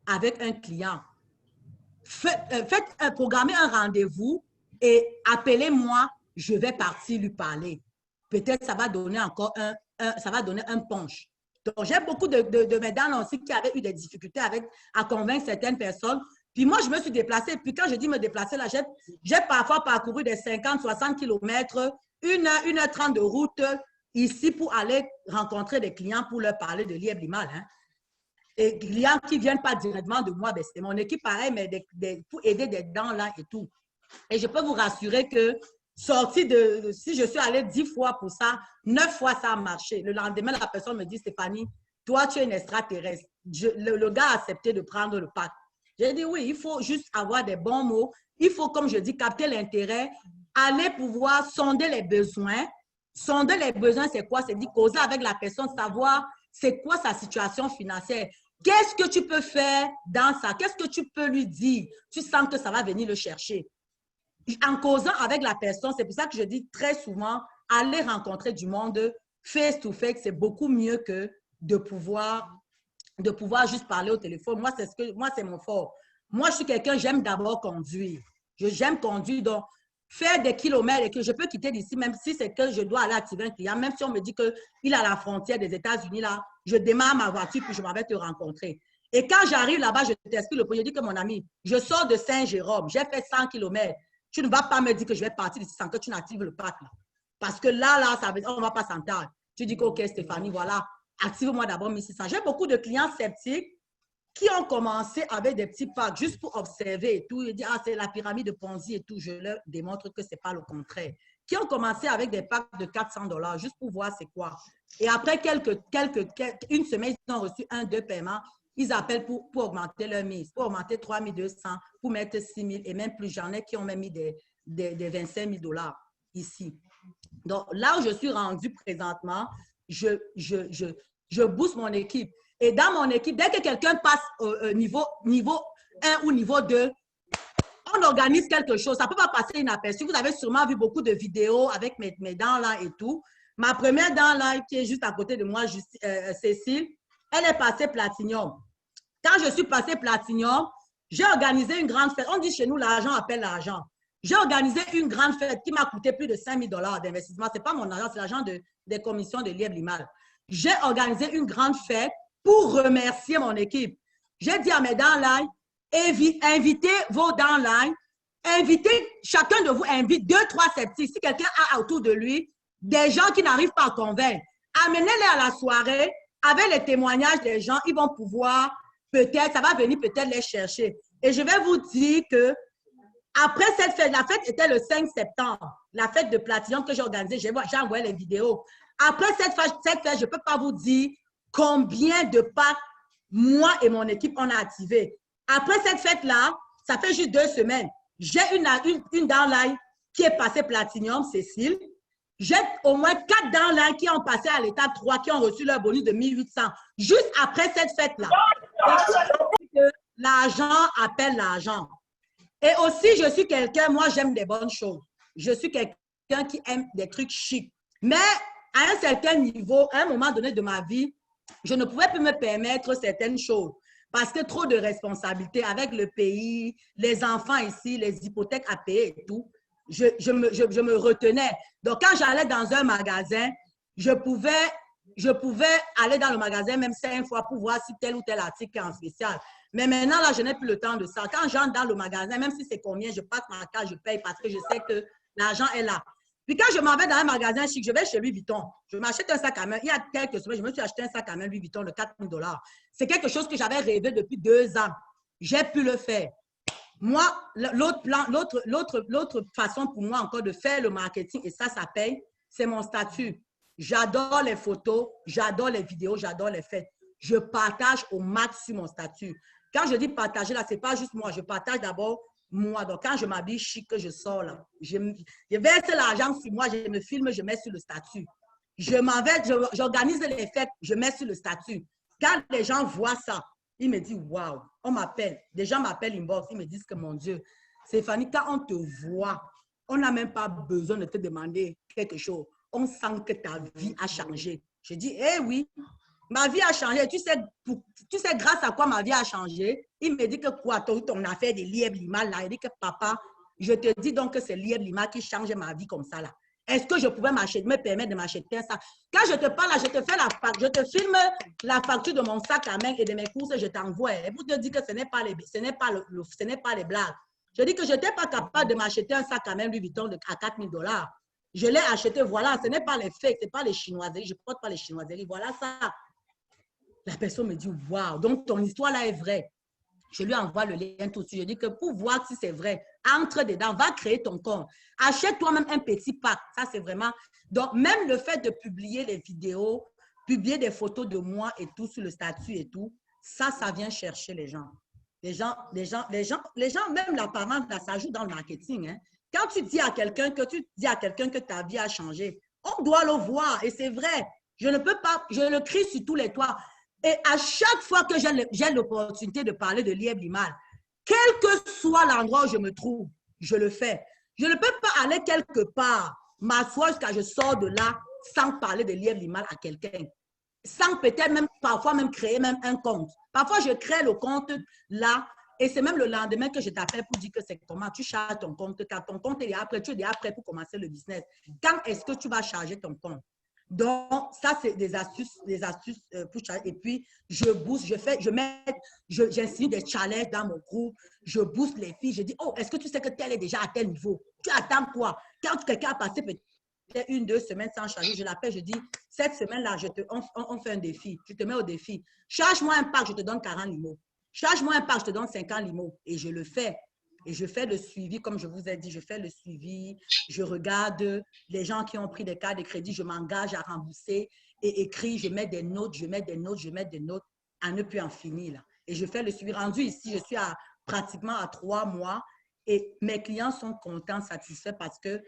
avec un client, programmez un rendez-vous et appelez-moi je vais partir lui parler. Peut-être ça va donner encore ça va donner un punch. Donc, j'ai beaucoup de mesdames aussi qui avaient eu des difficultés à convaincre certaines personnes. Puis moi, je me suis déplacée. Puis quand je dis me déplacer, là, j'ai parfois parcouru des 50, 60 kilomètres, 1h30 de route ici pour aller rencontrer des clients pour leur parler de lièvre limal. Hein. Et clients qui ne viennent pas directement de moi, ben, c'est mon équipe pareil, mais pour aider des dents là et tout. Et je peux vous rassurer que si je suis allée 10 fois pour ça, 9 fois ça a marché. Le lendemain, la personne me dit, Stéphanie, toi, tu es une extraterrestre. Le gars a accepté de prendre le pack. J'ai dit, oui, il faut juste avoir des bons mots. Il faut, comme je dis, capter l'intérêt, aller pouvoir sonder les besoins. Sonder les besoins, c'est quoi? C'est dire causer avec la personne, savoir c'est quoi sa situation financière. Qu'est-ce que tu peux faire dans ça? Qu'est-ce que tu peux lui dire? Tu sens que ça va venir le chercher. En causant avec la personne, c'est pour ça que je dis très souvent, aller rencontrer du monde face to face, c'est beaucoup mieux que de pouvoir juste parler au téléphone. Moi, c'est mon fort. Moi, je suis quelqu'un, j'aime d'abord conduire. J'aime conduire, donc faire des kilomètres et que je peux quitter d'ici, même si c'est que je dois aller activer un client, même si on me dit qu'il est à la frontière des États-Unis, là, je démarre ma voiture puis je m'en vais te rencontrer. Et quand j'arrive là-bas, je t'explique le projet. Je dis que mon ami, je sors de Saint-Jérôme, j'ai fait 100 kilomètres. Tu ne vas pas me dire que je vais partir d'ici sans que tu n'actives le pack. Là. Parce que là, on ne va pas s'entendre. Tu dis que, OK, Stéphanie, voilà, active-moi d'abord 1600. J'ai beaucoup de clients sceptiques qui ont commencé avec des petits packs juste pour observer et tout. Ils disent, c'est la pyramide de Ponzi et tout. Je leur démontre que ce n'est pas le contraire. Qui ont commencé avec des packs de $400 juste pour voir c'est quoi. Et après une semaine, ils ont reçu 2 paiements. Ils appellent pour augmenter leur mise, pour augmenter 3200, pour mettre 6000 et même plus. J'en ai qui ont même mis des $25 000 ici. Donc, là où je suis rendue présentement, je booste mon équipe. Et dans mon équipe, dès que quelqu'un passe au niveau 1 ou niveau 2, on organise quelque chose. Ça ne peut pas passer inaperçu. Vous avez sûrement vu beaucoup de vidéos avec mes dents là et tout. Ma première dent là, qui est juste à côté de moi, Cécile, elle est passée platinium. Quand je suis passée platinium, j'ai organisé une grande fête. On dit chez nous, l'argent appelle l'argent. J'ai organisé une grande fête qui m'a coûté plus de $5 000 d'investissement. Ce n'est pas mon argent, c'est l'argent des commissions de lièvre limal. J'ai organisé une grande fête pour remercier mon équipe. J'ai dit à mes downlines, invitez vos downlines, chacun de vous invite 2, 3 sceptiques. Si quelqu'un a autour de lui des gens qui n'arrivent pas à convaincre, amenez-les à la soirée. Avec les témoignages des gens, ils vont pouvoir peut-être, ça va venir peut-être les chercher. Et je vais vous dire que après cette fête, la fête était le 5 septembre, la fête de Platinum que j'ai organisée, j'ai envoyé les vidéos. Après cette fête, je ne peux pas vous dire combien de packs moi et mon équipe on a activé. Après cette fête-là, ça fait juste 2 semaines, j'ai une downline qui est passée Platinum, Cécile. J'ai au moins 4 downlines qui ont passé à l'étape 3, qui ont reçu leur bonus de 1800, juste après cette fête-là. L'argent appelle l'argent. Et aussi, je suis quelqu'un, moi j'aime des bonnes choses. Je suis quelqu'un qui aime des trucs chics. Mais à un certain niveau, à un moment donné de ma vie, je ne pouvais plus me permettre certaines choses. Parce que trop de responsabilités avec le pays, les enfants ici, les hypothèques à payer et tout. Je me retenais. Donc, quand j'allais dans un magasin, je pouvais aller dans le magasin même 5 fois pour voir si tel ou tel article est en spécial. Mais maintenant, là, je n'ai plus le temps de ça. Quand j'entre dans le magasin, même si c'est combien, je passe ma carte, je paye parce que je sais que l'argent est là. Puis quand je m'en vais dans un magasin chic, je vais chez Louis Vuitton. Je m'achète un sac à main. Il y a quelques semaines, je me suis acheté un sac à main Louis Vuitton de $4 000. C'est quelque chose que j'avais rêvé depuis 2 ans. J'ai pu le faire. Moi, l'autre façon pour moi encore de faire le marketing, et ça paye, c'est mon statut. J'adore les photos, j'adore les vidéos, j'adore les fêtes. Je partage au max sur mon statut. Quand je dis partager, là, ce n'est pas juste moi. Je partage d'abord moi. Donc, quand je m'habille chic, que je sors là, je verse l'argent sur moi, je me filme, je mets sur le statut. Je m'en vais, j'organise les fêtes, je mets sur le statut. Quand les gens voient ça, ils me disent, waouh, on m'appelle. Des gens m'appellent inbox, ils me disent que mon Dieu, Stéphanie, quand on te voit, on n'a même pas besoin de te demander quelque chose. On sent que ta vie a changé. Je dis, eh oui, ma vie a changé. Tu sais grâce à quoi ma vie a changé? Il me dit que quoi, ton affaire de lièvre limal là, il dit que papa, Je te dis donc que c'est Lieb Lima qui change ma vie comme ça là. Est-ce que je pouvais me permettre de m'acheter un sac? Quand je te parle là, je te filme la facture de mon sac à main et de mes courses, je t'envoie. Et pour te dire que ce n'est pas les blagues. Je dis que je n'étais pas capable de m'acheter un sac à main Louis Vuitton à 4 000 $. Je l'ai acheté, voilà, ce n'est pas les fakes, ce n'est pas les chinoiseries, je ne porte pas les chinoiseries, voilà ça. La personne me dit, waouh, donc ton histoire là est vraie. Je lui envoie le lien tout de suite. Je dis que pour voir si c'est vrai, entre dedans, va créer ton compte. Achète toi-même un petit pack. Ça, c'est vraiment... Donc, même le fait de publier les vidéos, publier des photos de moi et tout sur le statut et tout, ça vient chercher les gens. Les gens, même l'apparence, ça joue dans le marketing. Hein. Quand tu dis à quelqu'un que ta vie a changé, on doit le voir et c'est vrai. Je ne peux pas, je le crie sur tous les toits. Et à chaque fois que j'ai l'opportunité de parler de Lieb Limal, quel que soit l'endroit où je me trouve, je le fais. Je ne peux pas aller quelque part, m'asseoir jusqu'à ce que je sors de là sans parler de Lieb Limal à quelqu'un. Sans peut-être même, parfois même créer même un compte. Parfois, je crée le compte là et c'est même le lendemain que je t'appelle pour dire que c'est comment tu charges ton compte, car ton compte est après, tu es déjà prêt pour commencer le business. Quand est-ce que tu vas charger ton compte? Donc, ça, c'est des astuces pour charger. Et puis, je booste, j'insinue des challenges dans mon groupe, je booste les filles, je dis, oh, est-ce que tu sais que tel est déjà à tel niveau? Tu attends quoi? Quand quelqu'un a passé peut-être 1-2 semaines sans charger, je l'appelle, je dis, cette semaine-là, on fait un défi, je te mets au défi. Charge-moi un pack, je te donne 40 limos. Charge-moi un pack, je te donne 50 limos. Et je le fais. Et je fais le suivi, comme je vous ai dit, je fais le suivi, je regarde les gens qui ont pris des cartes de crédit, je m'engage à rembourser et écris, je mets des notes, à ne plus en finir. Là. Et je fais le suivi. Rendu ici, je suis pratiquement à 3 mois et mes clients sont contents, satisfaits parce que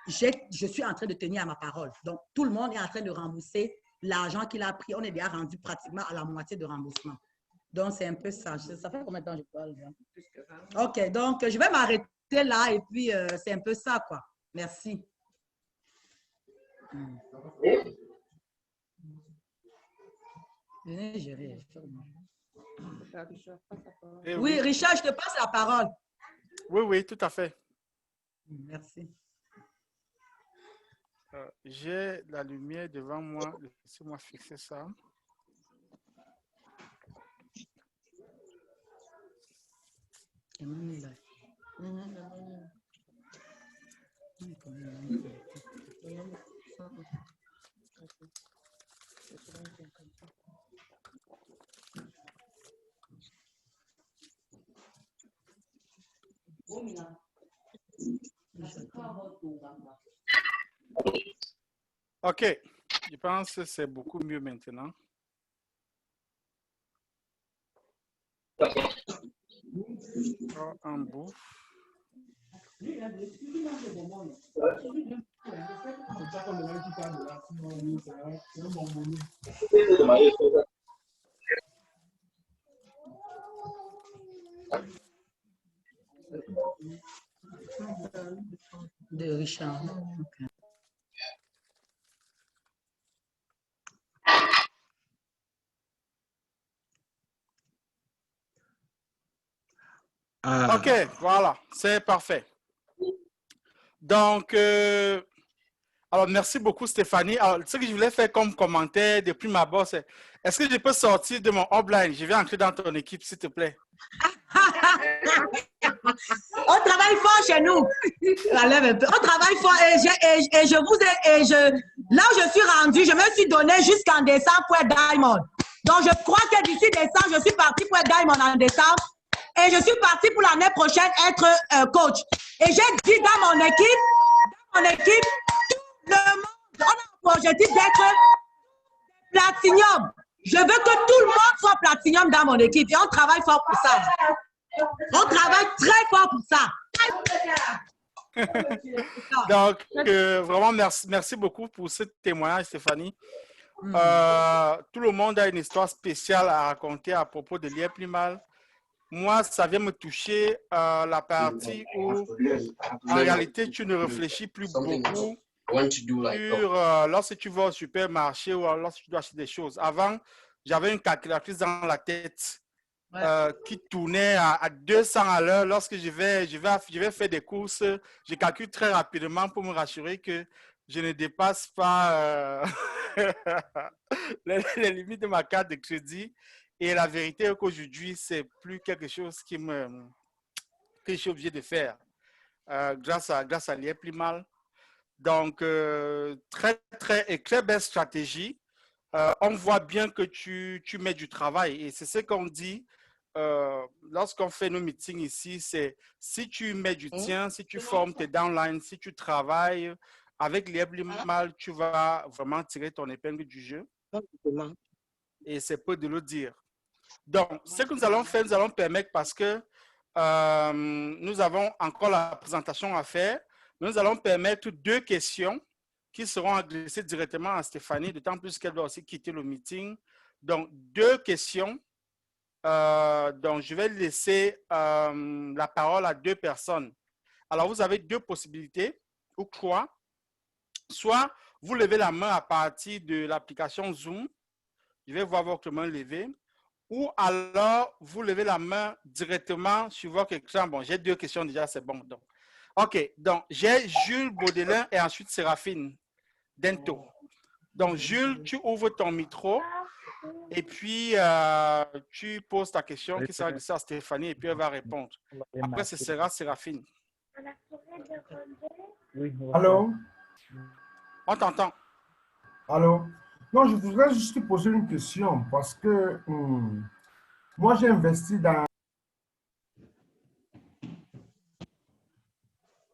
je suis en train de tenir à ma parole. Donc, tout le monde est en train de rembourser l'argent qu'il a pris. On est déjà rendu pratiquement à la moitié de remboursement. Donc, c'est un peu ça. Ça fait combien de temps je parle? OK, donc je vais m'arrêter là et puis c'est un peu ça, quoi. Merci. Venez gérer. Oui, Richard, je te passe la parole. Oui, tout à fait. Merci. J'ai la lumière devant moi. Laissez-moi fixer ça. OK. Je pense que c'est beaucoup mieux maintenant. Un bout. De Richard. Okay. OK, voilà, c'est parfait. Donc, alors merci beaucoup Stéphanie. Alors, ce que je voulais faire comme commentaire depuis ma bosse, c'est est-ce que je peux sortir de mon offline? Je vais entrer dans ton équipe, s'il te plaît. On travaille fort chez nous. On travaille fort là où je suis rendue, je me suis donné jusqu'en décembre pour être Diamond. Donc, je crois que d'ici décembre, je suis partie pour être Diamond en décembre. Et je suis partie pour l'année prochaine être coach. Et j'ai dit dans mon équipe, tout le monde, on a pour objectif d'être platinum. Je veux que tout le monde soit platinum dans mon équipe. Et on travaille fort pour ça. On travaille très fort pour ça. Donc, vraiment, merci beaucoup pour ce témoignage, Stéphanie. Tout le monde a une histoire spéciale à raconter à propos de Lieb Limal. Moi, ça vient me toucher la partie où, en réalité, tu ne réfléchis plus beaucoup sur lorsque tu vas au supermarché ou lorsque tu dois acheter des choses. Avant, j'avais une calculatrice dans la tête. qui tournait à 200 à l'heure. Lorsque je vais faire des courses, je calcule très rapidement pour me rassurer que je ne dépasse pas les limites de ma carte de crédit. Et la vérité est qu'aujourd'hui, c'est plus quelque chose que je suis obligé de faire grâce à l'IEP Limal. Donc, très belle stratégie. On voit bien que tu mets du travail et c'est ce qu'on dit lorsqu'on fait nos meetings ici, c'est si tu mets du tien, si tu formes tes downlines, si tu travailles avec l'IEP Limal, tu vas vraiment tirer ton épingle du jeu. Et c'est peu de le dire. Donc, ce que nous allons faire, nous allons permettre parce que nous avons encore la présentation à faire. Nous allons permettre 2 questions qui seront adressées directement à Stéphanie, d'autant plus qu'elle doit aussi quitter le meeting. Donc, 2 questions. Donc, je vais laisser la parole à 2 personnes. Alors, vous avez 2 possibilités ou 3. Soit vous levez la main à partir de l'application Zoom. Je vais voir votre main levée. Ou alors, vous levez la main directement sur votre écran. Bon, j'ai 2 questions déjà, c'est bon. Donc, OK, donc j'ai Jules Baudelin et ensuite Séraphine Dento. Donc, Jules, tu ouvres ton micro et puis tu poses ta question qui sera adressée à Stéphanie et puis elle va répondre. Après, ce sera Séraphine. Allô? On t'entend. Allô? Non, je voudrais juste te poser une question parce que moi, j'ai investi dans...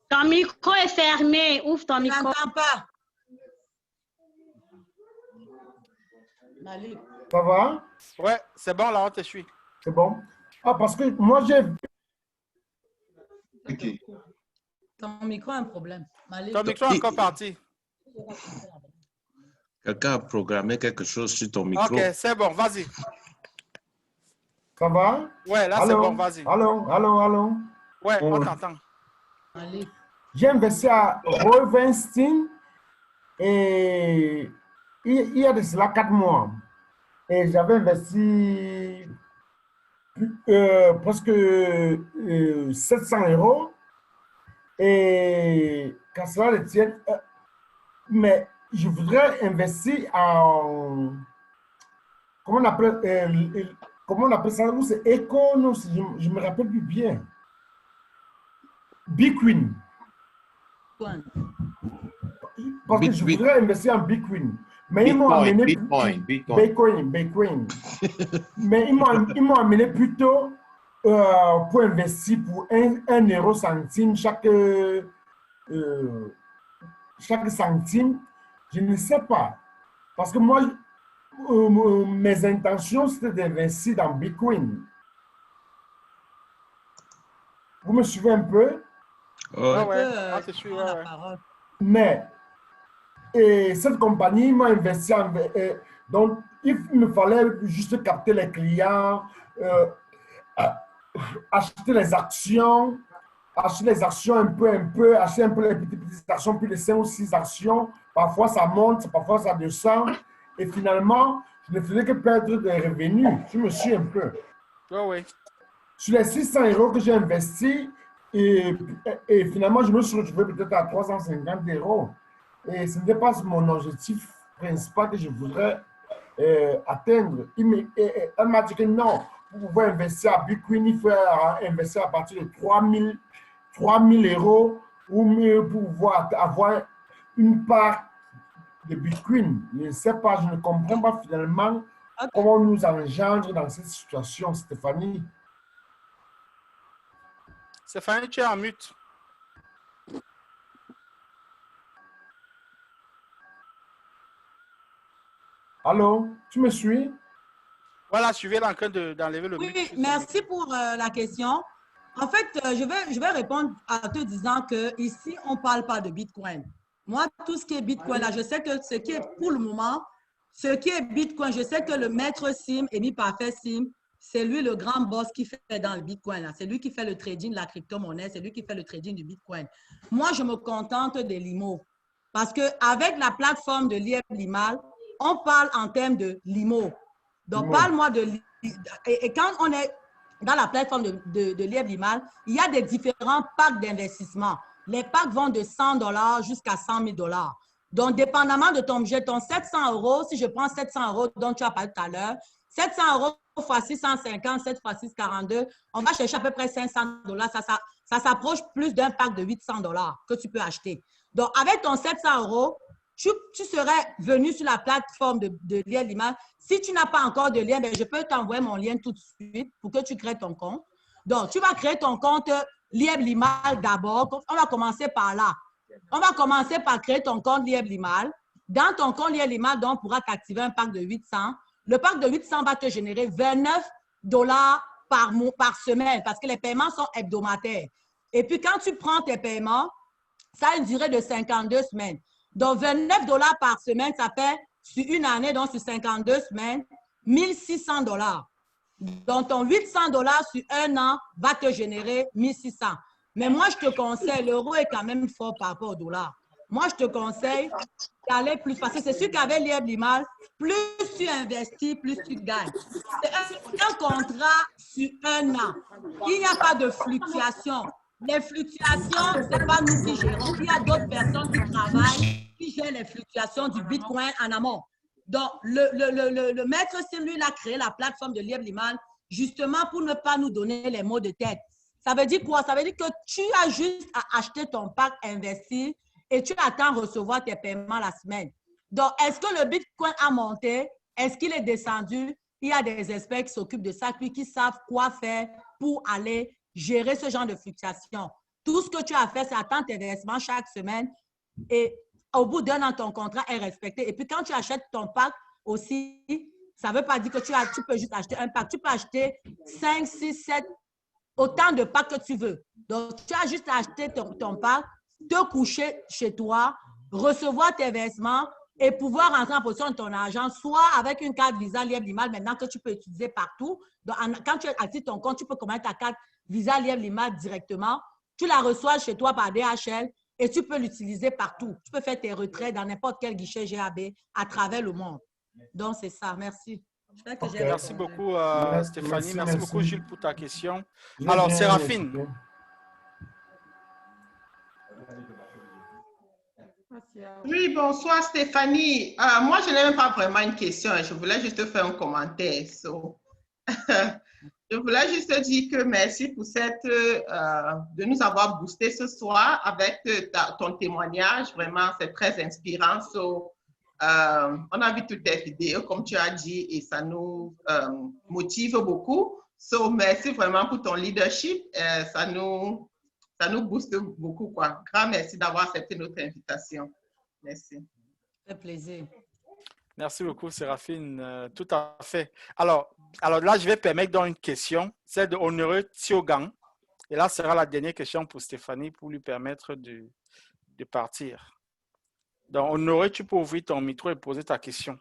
Ton micro est fermé. Ouvre ton Je micro. n'entends pas. Malik. Ça va? Ouais, c'est bon, là, on te suit. C'est bon? Ah, parce que moi, j'ai... Ton micro a un problème. Malik. Ton micro est encore parti. Quelqu'un a programmé quelque chose sur ton micro. OK, c'est bon, vas-y. Ça va? Ouais, là, c'est bon, vas-y. Allô? Ouais, on t'entend. Malik. J'ai investi à Roy et il y a de cela 4 mois. Et j'avais investi presque 700 €. Et qu'à cela le tienne, mais je voudrais investir en... Comment on appelle ça? C'est Eco, non, je me rappelle plus bien. Bitcoin. Parce que je voudrais investir en Bitcoin. Mais ils m'ont amené... Bitcoin. Mais ils m'ont amené plutôt pour investir pour 1 euro centime chaque centime. Je ne sais pas. Parce que moi, mes intentions, c'était d'investir dans Bitcoin. Vous me suivez un peu? Ouais. Ah, c'est sûr, ouais. Mais cette compagnie m'a investi donc il me fallait juste capter les clients, acheter les actions un peu, acheter un peu les petites actions, puis les 5 ou 6 actions. Parfois ça monte, parfois ça descend. Et finalement, je ne faisais que perdre des revenus. Je me suis un peu. Ouais. Sur les 600 € que j'ai investis, et finalement, je me suis retrouvé peut-être à 350 €. Et ce n'était pas mon objectif principal que je voudrais atteindre. Elle m'a dit que non, vous pouvez investir à Bitcoin, il faut investir à partir de 3000 € ou mieux pour pouvoir avoir une part de Bitcoin. Je ne sais pas, je ne comprends pas finalement comment nous engendre dans cette situation, Stéphanie. Stéphanie, tu es en mute. Allô, tu me suis? Voilà, je vais en train d'enlever le mute. Oui, merci pour la question. En fait, je vais répondre en te disant qu'ici, on ne parle pas de Bitcoin. Moi, tout ce qui est Bitcoin, là, je sais que ce qui est pour le moment, ce qui est Bitcoin, je sais que le maître Sim, Emi Parfait Sim, c'est lui le grand boss qui fait dans le Bitcoin. C'est lui qui fait le trading de la crypto-monnaie, c'est lui qui fait le trading du Bitcoin. Moi, je me contente des LIMO. Parce qu'avec la plateforme de l'IEP Limal, on parle en termes de LIMO. Donc, parle-moi de... Et quand on est dans la plateforme de Lièvre Limal, il y a des différents packs d'investissement. Les packs vont de 100 $ jusqu'à 100 000 $. Donc, dépendamment de ton budget, ton 700 €, si je prends 700 € dont tu as parlé tout à l'heure, 700 € fois 650, 7 fois 642, on va chercher à peu près 500 $. Ça s'approche plus d'un pack de 800 $ que tu peux acheter. Donc, avec ton 700 €, tu serais venu sur la plateforme de Lièvre Limal. Si tu n'as pas encore de lien, ben, je peux t'envoyer mon lien tout de suite pour que tu crées ton compte. Donc, tu vas créer ton compte Lièvre Limal d'abord. On va commencer par là. On va commencer par créer ton compte Lièvre Limal. Dans ton compte Lièvre Limal, on pourra t'activer un pack de 800. Le pack de 800 va te générer 29 $ par semaine parce que les paiements sont hebdomadaires. Et puis, quand tu prends tes paiements, ça a une durée de 52 semaines. Donc, 29 $ par semaine, ça fait sur une année, donc sur 52 semaines, 1600 $. Donc, ton 800 $ sur un an va te générer 1600. Mais moi, je te conseille, l'euro est quand même fort par rapport au dollar. Moi, je te conseille d'aller plus, parce que c'est sûr qu'avec Lièvre Limal, plus tu investis, plus tu gagnes. C'est un contrat sur un an. Il n'y a pas de fluctuation. Les fluctuations, ce n'est pas nous qui gérons. Il y a d'autres personnes qui travaillent, qui gèrent les fluctuations du Bitcoin en amont. Donc, le maître, c'est lui, il a créé la plateforme de Lièvre Limal justement pour ne pas nous donner les mots de tête. Ça veut dire quoi? Ça veut dire que tu as juste à acheter ton pack, investir et tu attends recevoir tes paiements la semaine. Donc, est-ce que le Bitcoin a monté? Est-ce qu'il est descendu? Il y a des experts qui s'occupent de ça, puis qui savent quoi faire pour aller gérer ce genre de fluctuation. Tout ce que tu as fait, c'est attendre tes versements chaque semaine et au bout d'un an, ton contrat est respecté. Et puis, quand tu achètes ton pack aussi, ça ne veut pas dire que tu peux juste acheter un pack. Tu peux acheter 5, 6, 7, autant de packs que tu veux. Donc, tu as juste à acheter ton pack, te coucher chez toi, recevoir tes versements et pouvoir rentrer en possession de ton argent, soit avec une carte Visa Lièvre Limal maintenant que tu peux utiliser partout. Donc, quand tu actives ton compte, tu peux commander ta carte Visa Lièvre Limal directement. Tu la reçois chez toi par DHL et tu peux l'utiliser partout. Tu peux faire tes retraits dans n'importe quel guichet GAB à travers le monde. Donc, c'est ça. Merci. Okay. Merci beaucoup, Stéphanie. Merci beaucoup, Gilles, pour ta question. Alors, Séraphine. Oui, bonsoir, Stéphanie. Moi, je n'ai même pas vraiment une question. Je voulais juste faire un commentaire. Je voulais juste dire que merci pour de nous avoir boosté ce soir avec ton témoignage. Vraiment, c'est très inspirant. On a vu toutes tes vidéos, comme tu as dit, et ça nous motive beaucoup. Merci vraiment pour ton leadership. Ça nous booste beaucoup, quoi. Grand merci d'avoir accepté notre invitation. Merci. Ça fait plaisir. Merci beaucoup, Séraphine. Tout à fait. Alors là, je vais permettre dans une question, celle de Honoré Thiogang. Et là, sera la dernière question pour Stéphanie pour lui permettre de partir. Donc, Honoré, tu peux ouvrir ton micro et poser ta question.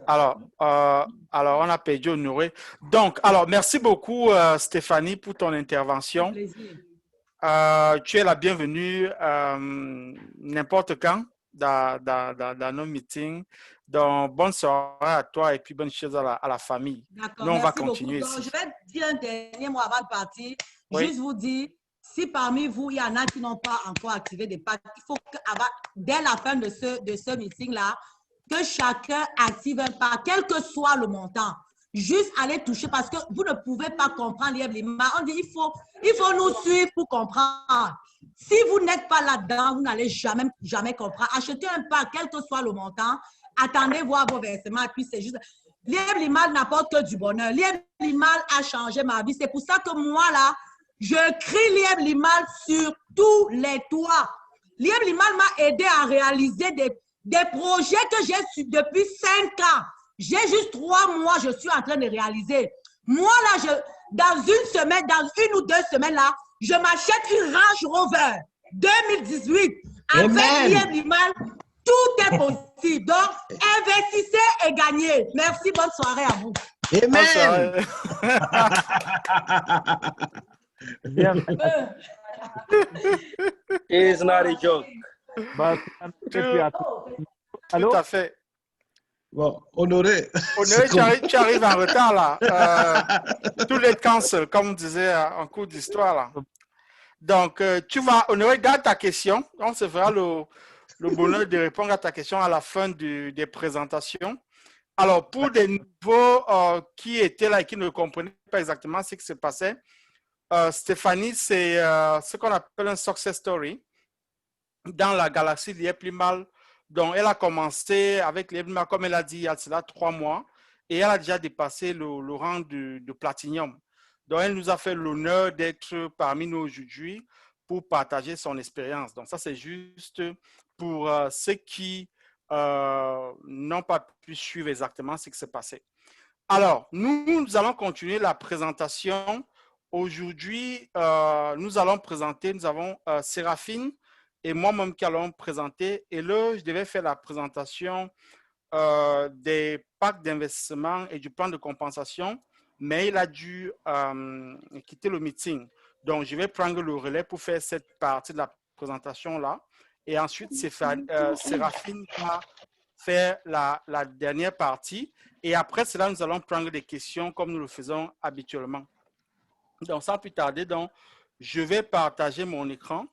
Alors, on a perdu Honoré. Donc, merci beaucoup, Stéphanie, pour ton intervention. Tu es la bienvenue n'importe quand dans nos meetings. Donc, bonne soirée à toi et puis bonne chose à la famille. D'accord, nous, on va continuer beaucoup. Donc, ici. je vais dire un dernier mot avant de partir. Oui. Juste vous dire, si parmi vous, il y en a qui n'ont pas encore activé des packs, il faut que dès la fin de ce meeting-là, que chacun active un pack, quel que soit le montant. Juste aller toucher parce que vous ne pouvez pas comprendre Lièvre Limal. On dit il faut nous suivre pour comprendre. Si vous n'êtes pas là-dedans, vous n'allez jamais comprendre. Achetez un pack, quel que soit le montant. Attendez voir vos versements. Et puis c'est juste. Lièvre Limal n'apporte que du bonheur. Lièvre Limal a changé ma vie. C'est pour ça que moi, là, je crie Lièvre Limal sur tous les toits. Lièvre Limal m'a aidé à réaliser des projets que j'ai su depuis 5 ans. J'ai juste 3 mois, je suis en train de réaliser. Moi, là, dans une ou 2 semaines, là, je m'achète une Range Rover 2018. Avec Lièvre Limal, tout est possible. Donc, investissez et gagnez. Merci, bonne soirée à vous. Amen. It's not a joke. Bah, Tout Allô? à fait. Bon, Honoré. Honoré, tu arrives en retard là. Tout les cancel, comme on disait en cours d'histoire là. Donc, tu vas, Honoré, garde ta question. On se fera le bonheur de répondre à ta question à la fin des présentations. Alors, pour des nouveaux qui étaient là et qui ne comprenaient pas exactement ce qui se passait, Stéphanie, c'est ce qu'on appelle un success story dans la galaxie Liep-Limal. Donc, elle a commencé avec Liep-Limal, comme elle a dit, il y a cela 3 mois, et elle a déjà dépassé le rang de Platinum. Donc, elle nous a fait l'honneur d'être parmi nous aujourd'hui pour partager son expérience. Donc, ça, c'est juste pour ceux qui n'ont pas pu suivre exactement ce qui s'est passé. Alors, nous allons continuer la présentation. Aujourd'hui, nous allons présenter, nous avons Séraphine et moi-même qui allons présenter. Et là, je devais faire la présentation des packs d'investissement et du plan de compensation, mais il a dû quitter le meeting. Donc, je vais prendre le relais pour faire cette partie de la présentation-là. Et ensuite, Séraphine va faire la dernière partie. Et après cela, nous allons prendre des questions comme nous le faisons habituellement. Donc, sans plus tarder, donc, je vais partager mon écran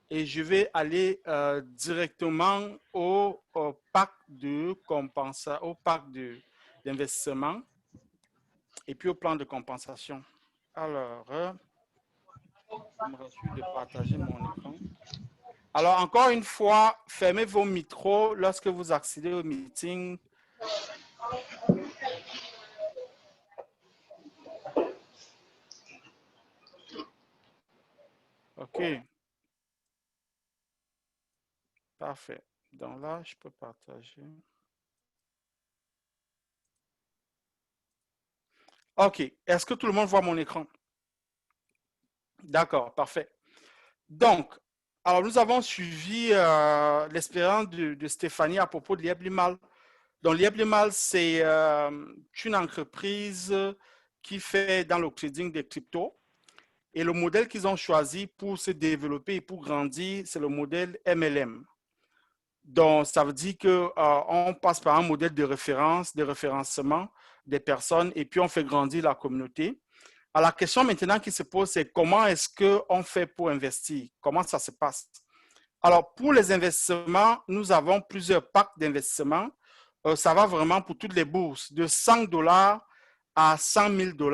et je vais aller directement au pack de compensation, au pack d'investissement et puis au plan de compensation. Alors, je me rassure de partager mon écran. Alors, encore une fois, fermez vos micros lorsque vous accédez au meeting. OK. Parfait. Donc là, je peux partager. OK. Est-ce que tout le monde voit mon écran? D'accord, parfait. Donc, alors nous avons suivi l'expérience de Stéphanie à propos de Liep-Limal. Donc, Liep-Limal, c'est une entreprise qui fait dans le trading des cryptos. Et le modèle qu'ils ont choisi pour se développer et pour grandir, c'est le modèle MLM. Donc, ça veut dire qu'on passe par un modèle de référence, de référencement des personnes et puis on fait grandir la communauté. Alors, la question maintenant qui se pose, c'est comment est-ce qu'on fait pour investir? Comment ça se passe? Alors, pour les investissements, nous avons plusieurs packs d'investissement. Ça va vraiment pour toutes les bourses, de $100 à $100 000.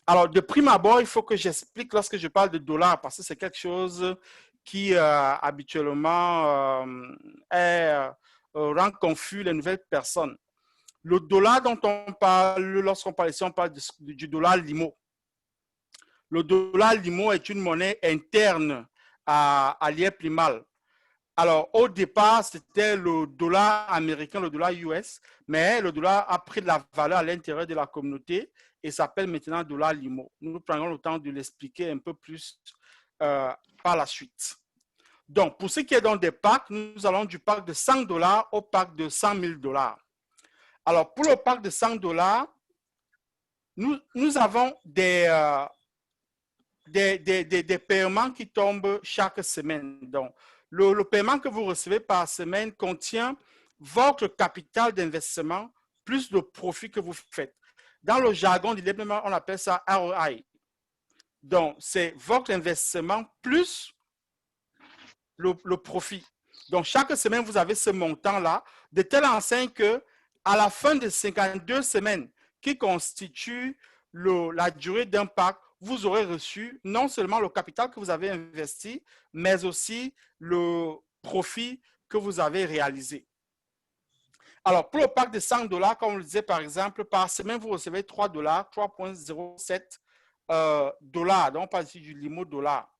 Alors, de prime abord, il faut que j'explique lorsque je parle de dollars, parce que c'est quelque chose qui habituellement rend confus les nouvelles personnes. Le dollar dont on parle, lorsqu'on parle ici, on parle du dollar limo. Le dollar limo est une monnaie interne à Liep-Limal. Alors, au départ, c'était le dollar américain, le dollar US, mais le dollar a pris de la valeur à l'intérieur de la communauté et s'appelle maintenant dollar limo. Nous prendrons le temps de l'expliquer un peu plus par la suite. Donc, pour ce qui est donc des packs, nous allons du pack de $100 au pack de $100 000. Alors, pour le pack de $100, nous avons des paiements qui tombent chaque semaine. Donc, le paiement que vous recevez par semaine contient votre capital d'investissement plus le profit que vous faites. Dans le jargon du développement, on appelle ça ROI. Donc, c'est votre investissement plus le profit. Donc, chaque semaine, vous avez ce montant-là, de telle enseigne que à la fin de 52 semaines qui constituent la durée d'un pack, vous aurez reçu non seulement le capital que vous avez investi, mais aussi le profit que vous avez réalisé. Alors, pour le pack de $100, comme on le disait par exemple, par semaine, vous recevez $3, 3,07 $. Donc, on parle ici du limo dollar.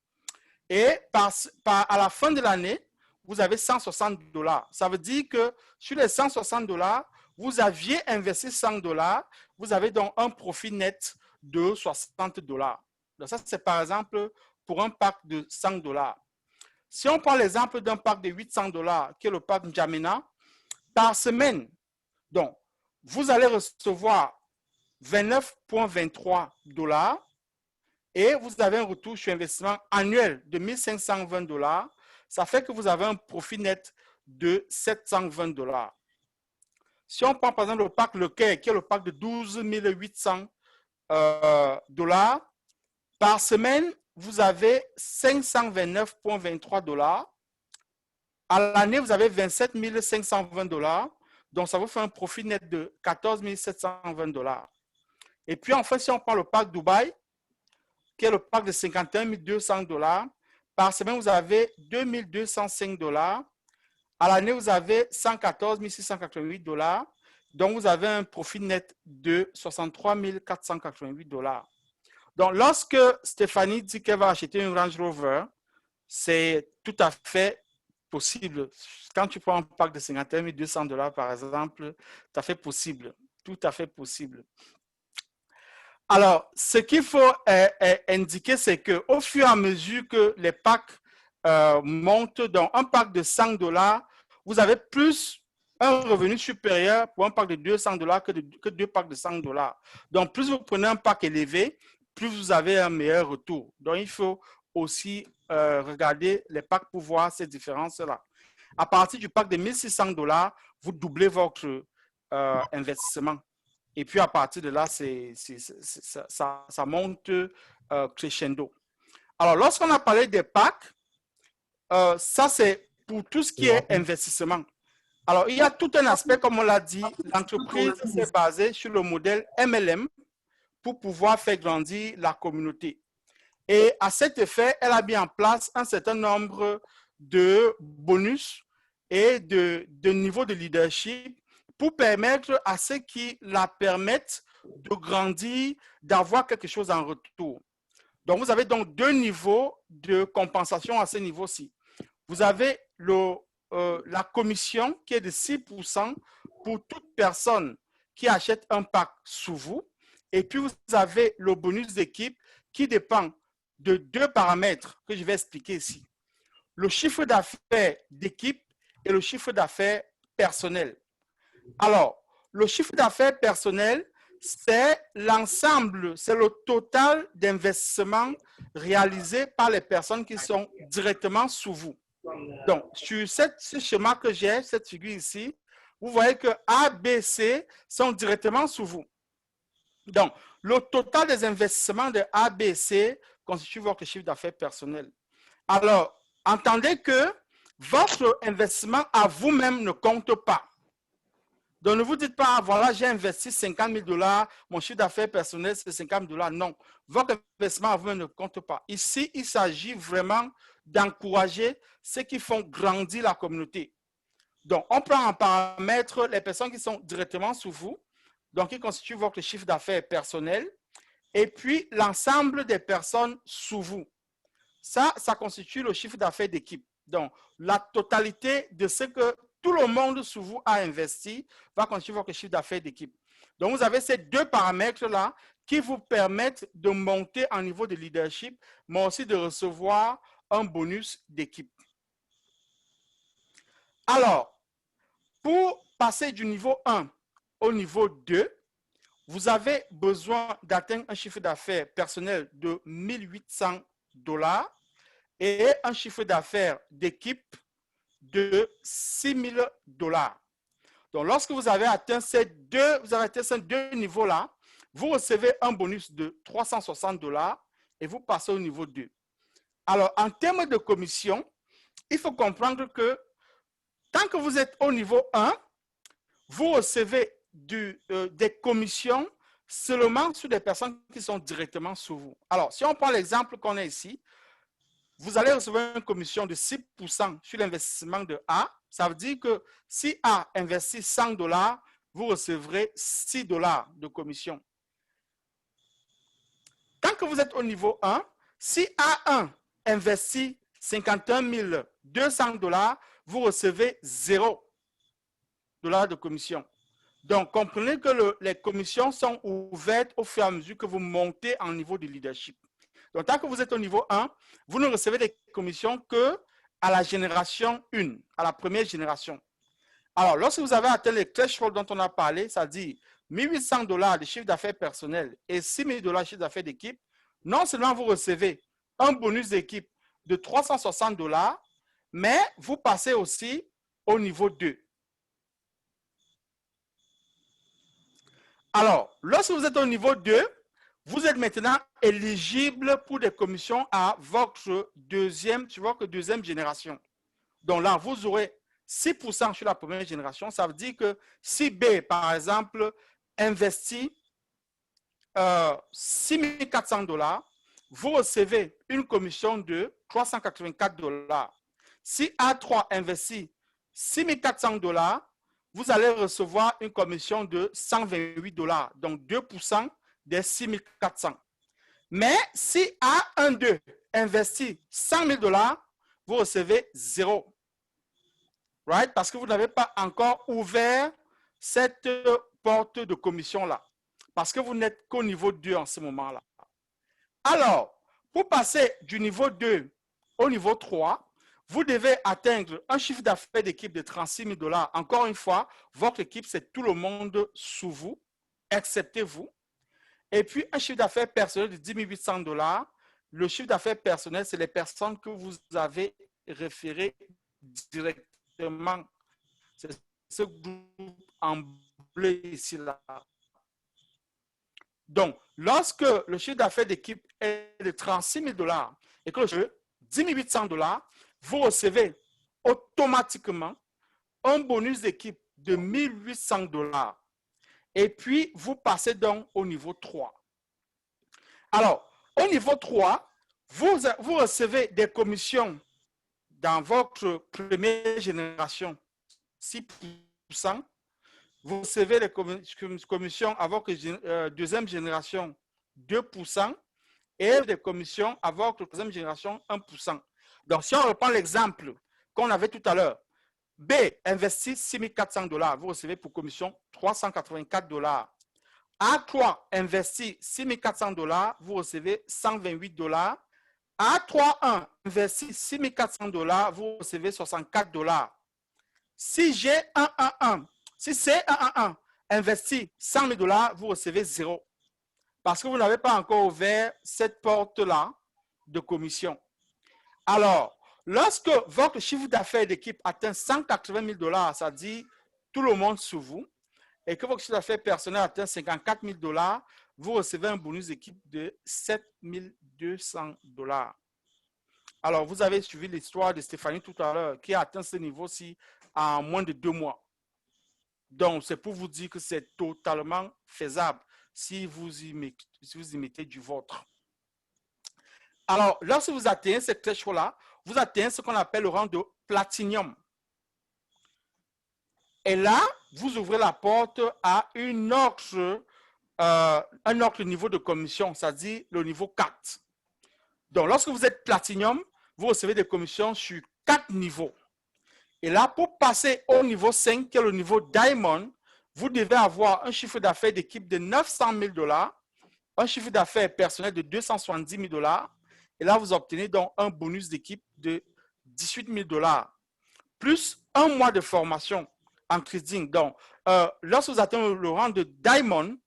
Et à la fin de l'année, vous avez $160. Ça veut dire que sur les $160, vous aviez investi $100, vous avez donc un profit net de $60. Donc, ça, c'est par exemple pour un pack de $100. Si on prend l'exemple d'un pack de $800, qui est le pack N'Djamena, par semaine, donc, vous allez recevoir $29,23 et vous avez un retour sur investissement annuel de $1 520 ça fait que vous avez un profit net de 720 $. Si on prend par exemple le pack Leclerc, qui est le pack de 12 800 $, par semaine, vous avez 529,23 $. À l'année, vous avez 27 520 $. Donc, ça vous fait un profit net de 14 720 $. Et puis, enfin, si on prend le pack Dubaï, qui est le pack de 51 200 $, par semaine, vous avez 2 205 $. À l'année, vous avez 114 688 $. Donc, vous avez un profit net de 63 488 $. Donc, lorsque Stéphanie dit qu'elle va acheter une Range Rover, c'est tout à fait possible. Quand tu prends un pack de 51 200 $, par exemple, tout à fait possible. Tout à fait possible. Alors, ce qu'il faut indiquer, c'est qu'au fur et à mesure que les packs montent, dans un pack de 100 $, vous avez plus un revenu supérieur pour un pack de 200 $ que deux packs de 100 $. Donc, plus vous prenez un pack élevé, plus vous avez un meilleur retour. Donc, il faut aussi regarder les packs pour voir ces différences-là. À partir du pack de 1 600 $, vous doublez votre investissement. Et puis, à partir de là, ça monte crescendo. Alors, lorsqu'on a parlé des packs, ça, c'est pour tout ce qui est investissement. Alors, il y a tout un aspect, comme on l'a dit, l'entreprise s'est basée sur le modèle MLM pour pouvoir faire grandir la communauté. Et à cet effet, elle a mis en place un certain nombre de bonus et de niveaux de leadership pour permettre à ceux qui la permettent de grandir, d'avoir quelque chose en retour. Donc, vous avez donc deux niveaux de compensation à ce niveau-ci. Vous avez la commission qui est de 6% pour toute personne qui achète un pack sous vous. Et puis, vous avez le bonus d'équipe qui dépend de deux paramètres que je vais expliquer ici. Le chiffre d'affaires d'équipe et le chiffre d'affaires personnel. Alors, le chiffre d'affaires personnel, c'est l'ensemble, c'est le total d'investissement réalisé par les personnes qui sont directement sous vous. Donc, sur ce schéma que j'ai, cette figure ici, vous voyez que A, B, C sont directement sous vous. Donc, le total des investissements de A, B, C constitue votre chiffre d'affaires personnel. Alors, entendez que votre investissement à vous-même ne compte pas. Donc, ne vous dites pas, voilà, j'ai investi 50 000 $, mon chiffre d'affaires personnel, c'est 50 000 $. Non, votre investissement à vous-même ne compte pas. Ici, il s'agit vraiment d'encourager ceux qui font grandir la communauté. Donc, on prend en paramètre les personnes qui sont directement sous vous, donc qui constituent votre chiffre d'affaires personnel, et puis l'ensemble des personnes sous vous. Ça constitue le chiffre d'affaires d'équipe. Donc, la totalité de ce que tout le monde sous vous a investi va constituer votre chiffre d'affaires d'équipe. Donc, vous avez ces deux paramètres-là qui vous permettent de monter en niveau de leadership, mais aussi de recevoir un bonus d'équipe. Alors, pour passer du niveau 1 au niveau 2, vous avez besoin d'atteindre un chiffre d'affaires personnel de 1 800 $ et un chiffre d'affaires d'équipe de 6 000 $. Donc, lorsque vous avez atteint ces deux niveaux-là, vous recevez un bonus de 360 $ et vous passez au niveau 2. Alors, en termes de commission, il faut comprendre que tant que vous êtes au niveau 1, vous recevez des commissions seulement sur des personnes qui sont directement sous vous. Alors, si on prend l'exemple qu'on a ici, vous allez recevoir une commission de 6% sur l'investissement de A. Ça veut dire que si A investit 100 $, vous recevrez 6 $ de commission. Tant que vous êtes au niveau 1, si A1 investit 51 200 $, vous recevez 0 $ de commission. Donc, comprenez que les commissions sont ouvertes au fur et à mesure que vous montez en niveau de leadership. Donc, tant que vous êtes au niveau 1, vous ne recevez des commissions qu'à la génération 1, à la première génération. Alors, lorsque vous avez atteint les thresholds dont on a parlé, c'est-à-dire 1 800 $ de chiffre d'affaires personnel et 6 000 $ de chiffre d'affaires d'équipe, non seulement vous recevez un bonus d'équipe de 360 $, mais vous passez aussi au niveau 2. Alors, lorsque vous êtes au niveau 2, vous êtes maintenant éligible pour des commissions à votre deuxième génération. Donc là, vous aurez 6% sur la première génération. Ça veut dire que si B, par exemple, investit 6 400 $, vous recevez une commission de 384 $. Si A3 investit 6 400 $, vous allez recevoir une commission de 128 $, donc 2% des 6 400. Mais si A12 investit 100 000 $, vous recevez 0. Right? Parce que vous n'avez pas encore ouvert cette porte de commission-là. Parce que vous n'êtes qu'au niveau 2 en ce moment-là. Alors, pour passer du niveau 2 au niveau 3, vous devez atteindre un chiffre d'affaires d'équipe de 36 000 $. Encore une fois, votre équipe, c'est tout le monde sous vous, excepté vous. Et puis, un chiffre d'affaires personnel de 10 800 $. Le chiffre d'affaires personnel, c'est les personnes que vous avez référées directement. C'est ce groupe en bleu ici-là. Donc, lorsque le chiffre d'affaires d'équipe est de 36 000 $ et que le chiffre 10 800 $, vous recevez automatiquement un bonus d'équipe de 1 800 $. Et puis, vous passez donc au niveau 3. Alors, au niveau 3, vous recevez des commissions dans votre première génération, 6%. Vous recevez les commissions à votre deuxième génération, 2%. Et des commissions à votre troisième génération, 1%. Donc, si on reprend l'exemple qu'on avait tout à l'heure, B investit 6 400 $, vous recevez pour commission 384 $. A3 investit 6 400 $, vous recevez 128 $. A3-1 investit 6 400 $, vous recevez 64 $. Si G111, si C111 investit 100 000 $, vous recevez 0. Parce que vous n'avez pas encore ouvert cette porte-là de commission. Alors, lorsque votre chiffre d'affaires d'équipe atteint 180 000 $, ça dit tout le monde sous vous, et que votre chiffre d'affaires personnel atteint 54 000 $, vous recevez un bonus d'équipe de 7 200 $. Alors, vous avez suivi l'histoire de Stéphanie tout à l'heure, qui a atteint ce niveau-ci en moins de 2 mois. Donc, c'est pour vous dire que c'est totalement faisable si vous y mettez du vôtre. Alors, lorsque vous atteignez cette threshold-là, vous atteignez ce qu'on appelle le rang de platinium. Et là, vous ouvrez la porte à un autre niveau de commission, c'est-à-dire le niveau 4. Donc, lorsque vous êtes platinum, vous recevez des commissions sur 4 niveaux. Et là, pour passer au niveau 5, qui est le niveau diamond, vous devez avoir un chiffre d'affaires d'équipe de 900 000 $, un chiffre d'affaires personnel de 270 000 $, et là, vous obtenez donc un bonus d'équipe de 18 000 $, plus un mois de formation en trading. Donc, lorsque vous atteignez le rang de diamond,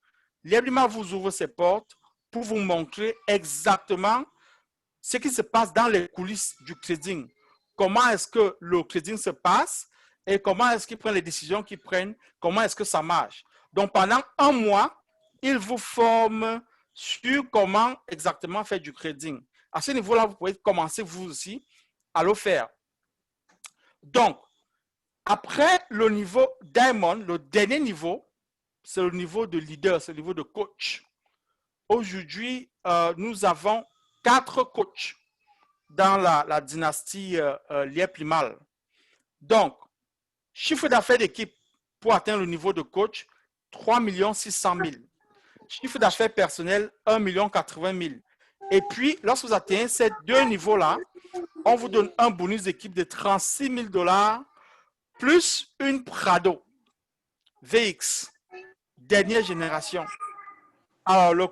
l'EBLIMA vous ouvre ses portes pour vous montrer exactement ce qui se passe dans les coulisses du trading. Comment est-ce que le trading se passe et comment est-ce qu'ils prennent les décisions qu'ils prennent, comment est-ce que ça marche. Donc, pendant un mois, ils vous forment sur comment exactement faire du trading. À ce niveau-là, vous pouvez commencer vous aussi à le faire. Donc, après le niveau Diamond, le dernier niveau, c'est le niveau de leader, c'est le niveau de coach. Aujourd'hui, nous avons 4 coachs dans la dynastie Liep-Limal. Donc, chiffre d'affaires d'équipe pour atteindre le niveau de coach, 3 600 000. Chiffre d'affaires personnel, 1 80 000. Et puis, lorsque vous atteignez ces 2 niveaux-là, on vous donne un bonus d'équipe de 36 000 $ plus une Prado VX, dernière génération. Alors, le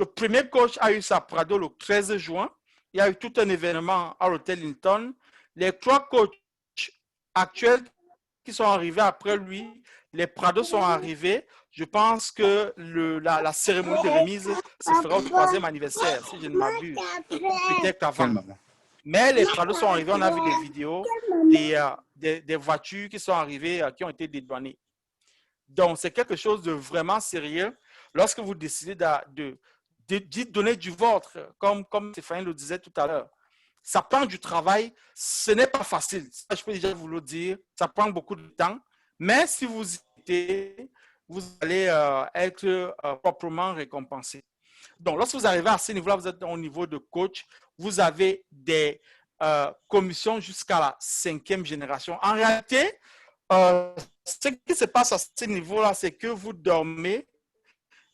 premier coach a eu sa Prado le 13 juin. Il y a eu tout un événement à l'hôtel Hilton. Les 3 coachs actuels qui sont arrivés après lui, les Prados sont arrivés. Je pense que la cérémonie de remise se fera au 3e anniversaire, si je ne m'abuse. Peut-être avant. Mais les trados sont arrivés, on a vu des vidéos des voitures qui sont arrivées, qui ont été dédouanées. Donc, c'est quelque chose de vraiment sérieux. Lorsque vous décidez de donner du vôtre, comme Stéphanie le disait tout à l'heure, ça prend du travail. Ce n'est pas facile. Ça, je peux déjà vous le dire. Ça prend beaucoup de temps. Mais si vous y êtes, vous allez être proprement récompensé. Donc, lorsque vous arrivez à ce niveau-là, vous êtes au niveau de coach, vous avez des commissions jusqu'à la 5e génération. En réalité, ce qui se passe à ce niveau-là, c'est que vous dormez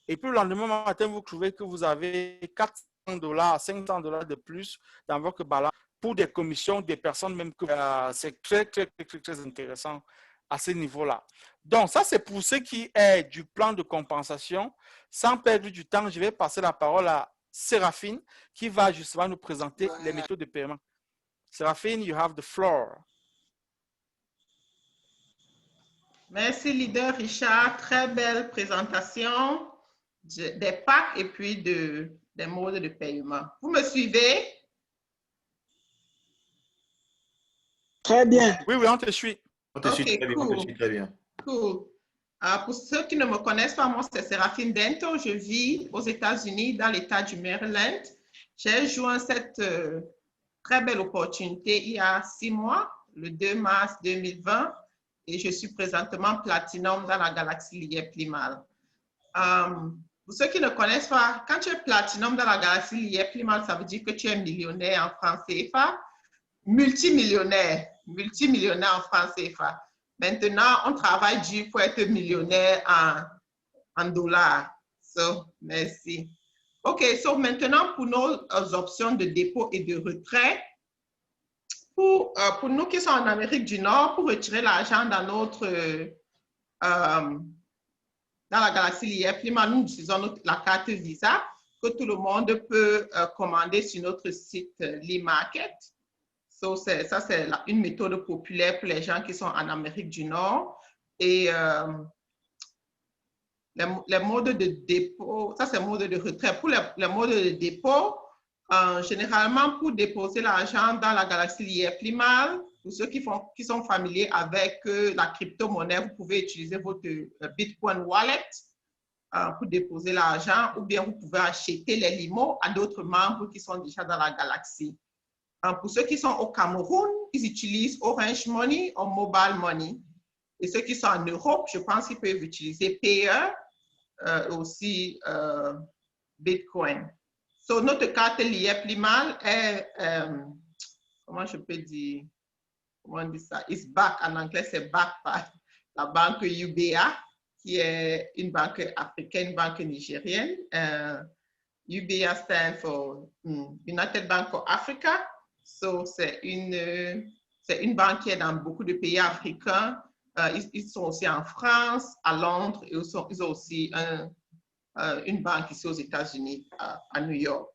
et puis le lendemain matin, vous trouvez que vous avez $400, $500 de plus dans votre balance pour des commissions des personnes même que c'est très, très, très, très intéressant à ce niveau-là. Donc, ça, c'est pour ce qui est du plan de compensation. Sans perdre du temps, je vais passer la parole à Séraphine qui va justement nous présenter les méthodes de paiement. Séraphine, you have the floor. Merci, leader Richard. Très belle présentation des packs et puis des modes de paiement. Vous me suivez? Très bien. Oui, oui, on te suit. On te suit très bien, on te suit très bien. Cool. Pour ceux qui ne me connaissent pas, moi, c'est Séraphine Dento. Je vis aux États-Unis, dans l'État du Maryland. J'ai joint cette très belle opportunité il y a 6 mois, le 2 mars 2020, et je suis présentement Platinum dans la galaxie Lièvre-Limal. Pour ceux qui ne connaissent pas, quand tu es Platinum dans la galaxie Lièvre-Limal, ça veut dire que tu es millionnaire en francs CFA, multimillionnaire en francs CFA. Maintenant, on travaille dur pour être millionnaire en dollars. So, merci. OK, so maintenant, pour nos options de dépôt et de retrait, pour nous qui sommes en Amérique du Nord, pour retirer l'argent dans notre dans la galaxie Lièvre-Limal, nous utilisons la carte Visa que tout le monde peut commander sur notre site LiMarket. So, ça, c'est une méthode populaire pour les gens qui sont en Amérique du Nord. Et les modes de dépôt, ça, c'est le mode de retrait. Pour les modes de dépôt, généralement, pour déposer l'argent dans la galaxie Lièvre-Limal, pour ceux qui sont familiers avec la crypto-monnaie, vous pouvez utiliser votre Bitcoin Wallet pour déposer l'argent, ou bien vous pouvez acheter les limos à d'autres membres qui sont déjà dans la galaxie. Pour ceux qui sont au Cameroun, ils utilisent Orange Money ou Mobile Money. Et ceux qui sont en Europe, je pense qu'ils peuvent utiliser Payer, aussi Bitcoin. So, notre carte Lièvre-Limal est, comment je peux dire, comment on dit ça? It's back, en anglais c'est back par la banque UBA, qui est une banque africaine, une banque nigérienne. UBA stand for United Bank of Africa. So, c'est une banque qui est dans beaucoup de pays africains. Ils sont aussi en France, à Londres, et ils ont aussi une banque ici aux États-Unis, à New York.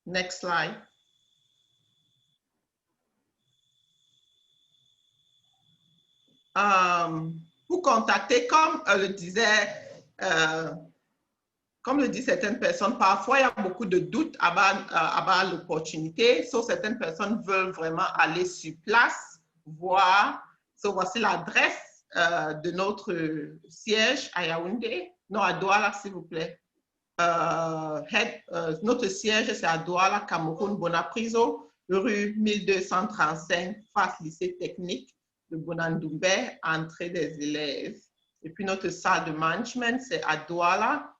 Next slide. Pour contacter, comme le disent certaines personnes, parfois il y a beaucoup de doutes à l'opportunité. So, certaines personnes veulent vraiment aller sur place, voir. So, voici l'adresse de notre siège à Yaoundé. Non, à Douala, s'il vous plaît. Notre siège, c'est à Douala, Cameroun, Bonapriso, rue 1235, face lycée technique de Bonandoumbé, entrée des élèves. Et puis notre salle de management, c'est à Douala,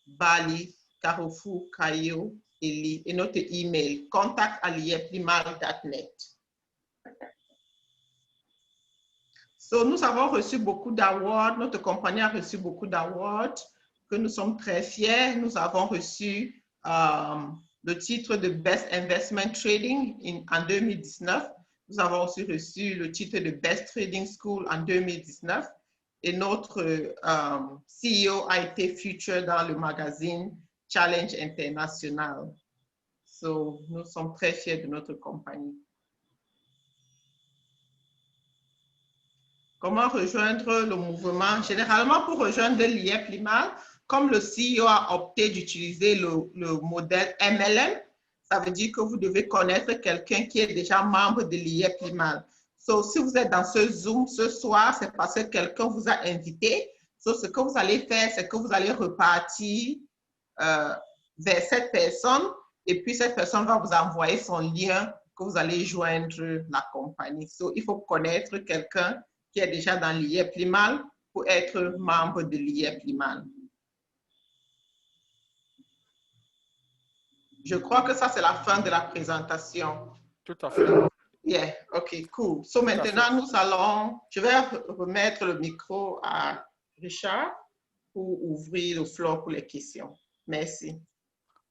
Bali, Carrefour, Caillou, Eli. Et notre email, contact@lièvrelimal.net. So, nous avons reçu beaucoup d'awards, notre compagnie a reçu beaucoup d'awards, que nous sommes très fiers. Nous avons reçu le titre de Best Investment Trading en 2019. Nous avons aussi reçu le titre de Best Trading School en 2019. Et notre CEO a été featured dans le magazine Challenge International. So, nous sommes très fiers de notre compagnie. Comment rejoindre le mouvement? Généralement, pour rejoindre Lièvre-Limal, comme le CEO a opté d'utiliser le modèle MLM, ça veut dire que vous devez connaître quelqu'un qui est déjà membre de l'IEP Limal. So, si vous êtes dans ce Zoom ce soir, c'est parce que quelqu'un vous a invité. So, ce que vous allez faire, c'est que vous allez repartir vers cette personne et puis cette personne va vous envoyer son lien que vous allez joindre la compagnie. So, il faut connaître quelqu'un qui est déjà dans l'IEP Limal pour être membre de l'IEP Limal. Je crois que ça, c'est la fin de la présentation. Tout à fait. Yeah, OK, cool. So maintenant, je vais remettre le micro à Richard pour ouvrir le floor pour les questions. Merci.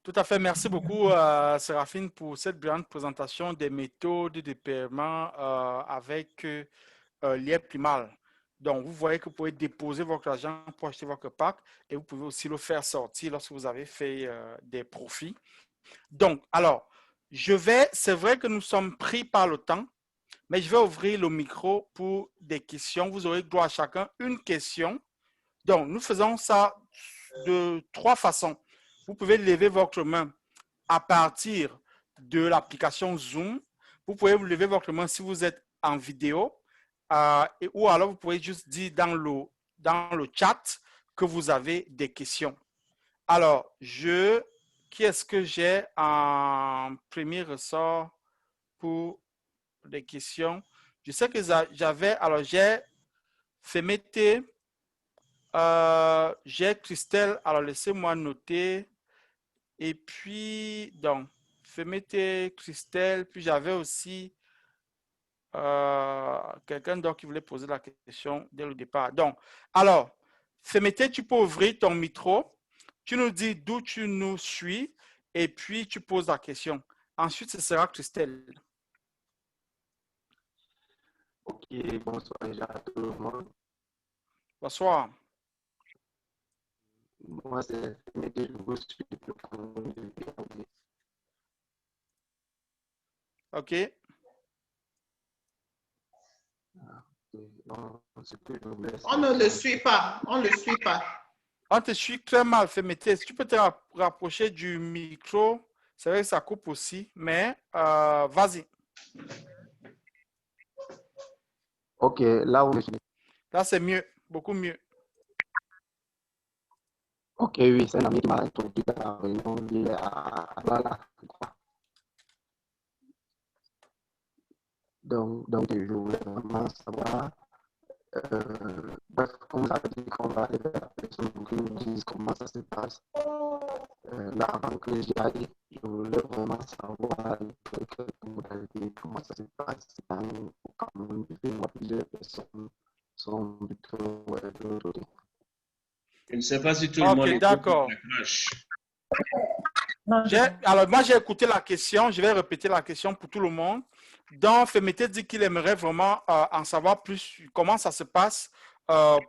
Tout à fait. Merci beaucoup, Séraphine, pour cette brillante présentation des méthodes de paiement avec l'IEP Limal. Donc, vous voyez que vous pouvez déposer votre argent pour acheter votre pack et vous pouvez aussi le faire sortir lorsque vous avez fait des profits. Donc, alors, c'est vrai que nous sommes pris par le temps, mais je vais ouvrir le micro pour des questions. Vous aurez droit à chacun une question. Donc, nous faisons ça de 3 façons. Vous pouvez lever votre main à partir de l'application Zoom. Vous pouvez lever votre main si vous êtes en vidéo ou alors vous pouvez juste dire dans le chat que vous avez des questions. Alors, qui est-ce que j'ai en premier ressort pour des questions? Je sais que j'ai Femete, j'ai Christelle, alors laissez-moi noter. Et puis, donc, Femete, Christelle, puis j'avais aussi quelqu'un d'autre qui voulait poser la question dès le départ. Donc, alors, Femete, tu peux ouvrir ton micro. Tu nous dis d'où tu nous suis et puis tu poses la question. Ensuite, ce sera Christelle. Ok, bonsoir déjà à tout le monde. Bonsoir. Moi, c'est Médé, je vous suis depuis le Cameroun. OK. On ne le suit pas. On ne le suit pas. On te suit très mal, Femete. Tu peux te rapprocher du micro. C'est vrai que ça coupe aussi, mais vas-y. Ok, là où je suis. Là, c'est mieux, beaucoup mieux. Ok, oui, c'est un ami qui m'a introduit à la réunion voilà. Donc, je voulais vraiment savoir, bref, comme vous avez dit qu'on va aller vers la personne pour qu'ils nous disent comment ça se passe. Là, avant que j'y aille, je voulais vraiment savoir quelques modalités, comment ça se passe. Au Cameroun, je vois plusieurs personnes sont plutôt de l'autre côté. Je ne sais pas si tout le monde est d'accord. Alors, moi, j'ai écouté la question. Je vais répéter la question pour tout le monde. Donc, Femete dit qu'il aimerait vraiment en savoir plus comment ça se passe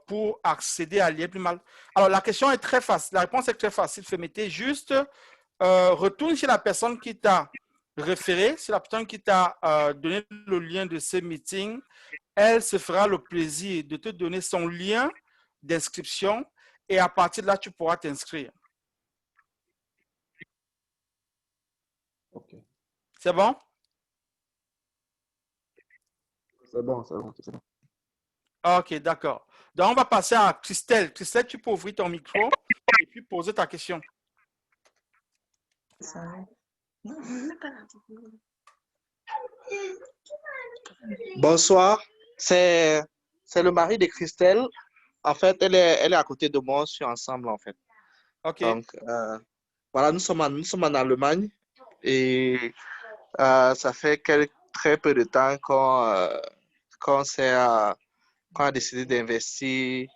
pour accéder à l'IEP Limal. Alors, la question est très facile. La réponse est très facile, Femete. Juste retourne chez la personne qui t'a référé, c'est la personne qui t'a donné le lien de ce meeting. Elle se fera le plaisir de te donner son lien d'inscription et à partir de là, tu pourras t'inscrire. Ok. C'est bon? C'est bon, c'est bon, c'est bon. Ok, d'accord. Donc, on va passer à Christelle. Christelle, tu peux ouvrir ton micro et puis poser ta question. Bonsoir, c'est le mari de Christelle. En fait, elle est à côté de moi, on suit ensemble en fait. Ok. Donc, voilà, nous sommes en Allemagne et ça fait très peu de temps qu'on a décidé d'investir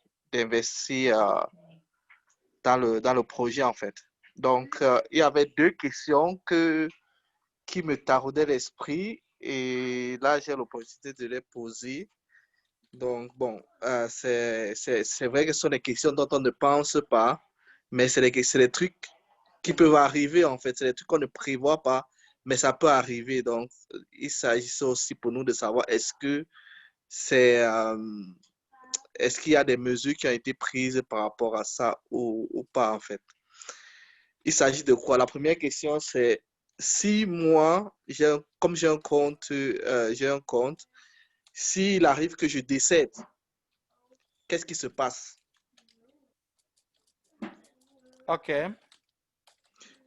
dans le projet en fait. Donc, il y avait 2 questions qui me taraudaient l'esprit et là, j'ai l'opportunité de les poser. Donc, bon, c'est vrai que ce sont des questions dont on ne pense pas, mais c'est des trucs qui peuvent arriver en fait. C'est des trucs qu'on ne prévoit pas, mais ça peut arriver. Donc, il s'agissait aussi pour nous de savoir est-ce que c'est est-ce qu'il y a des mesures qui ont été prises par rapport à ça ou pas, en fait? Il s'agit de quoi? La première question, c'est si moi, comme j'ai un compte, s'il arrive que je décède, qu'est-ce qui se passe? OK.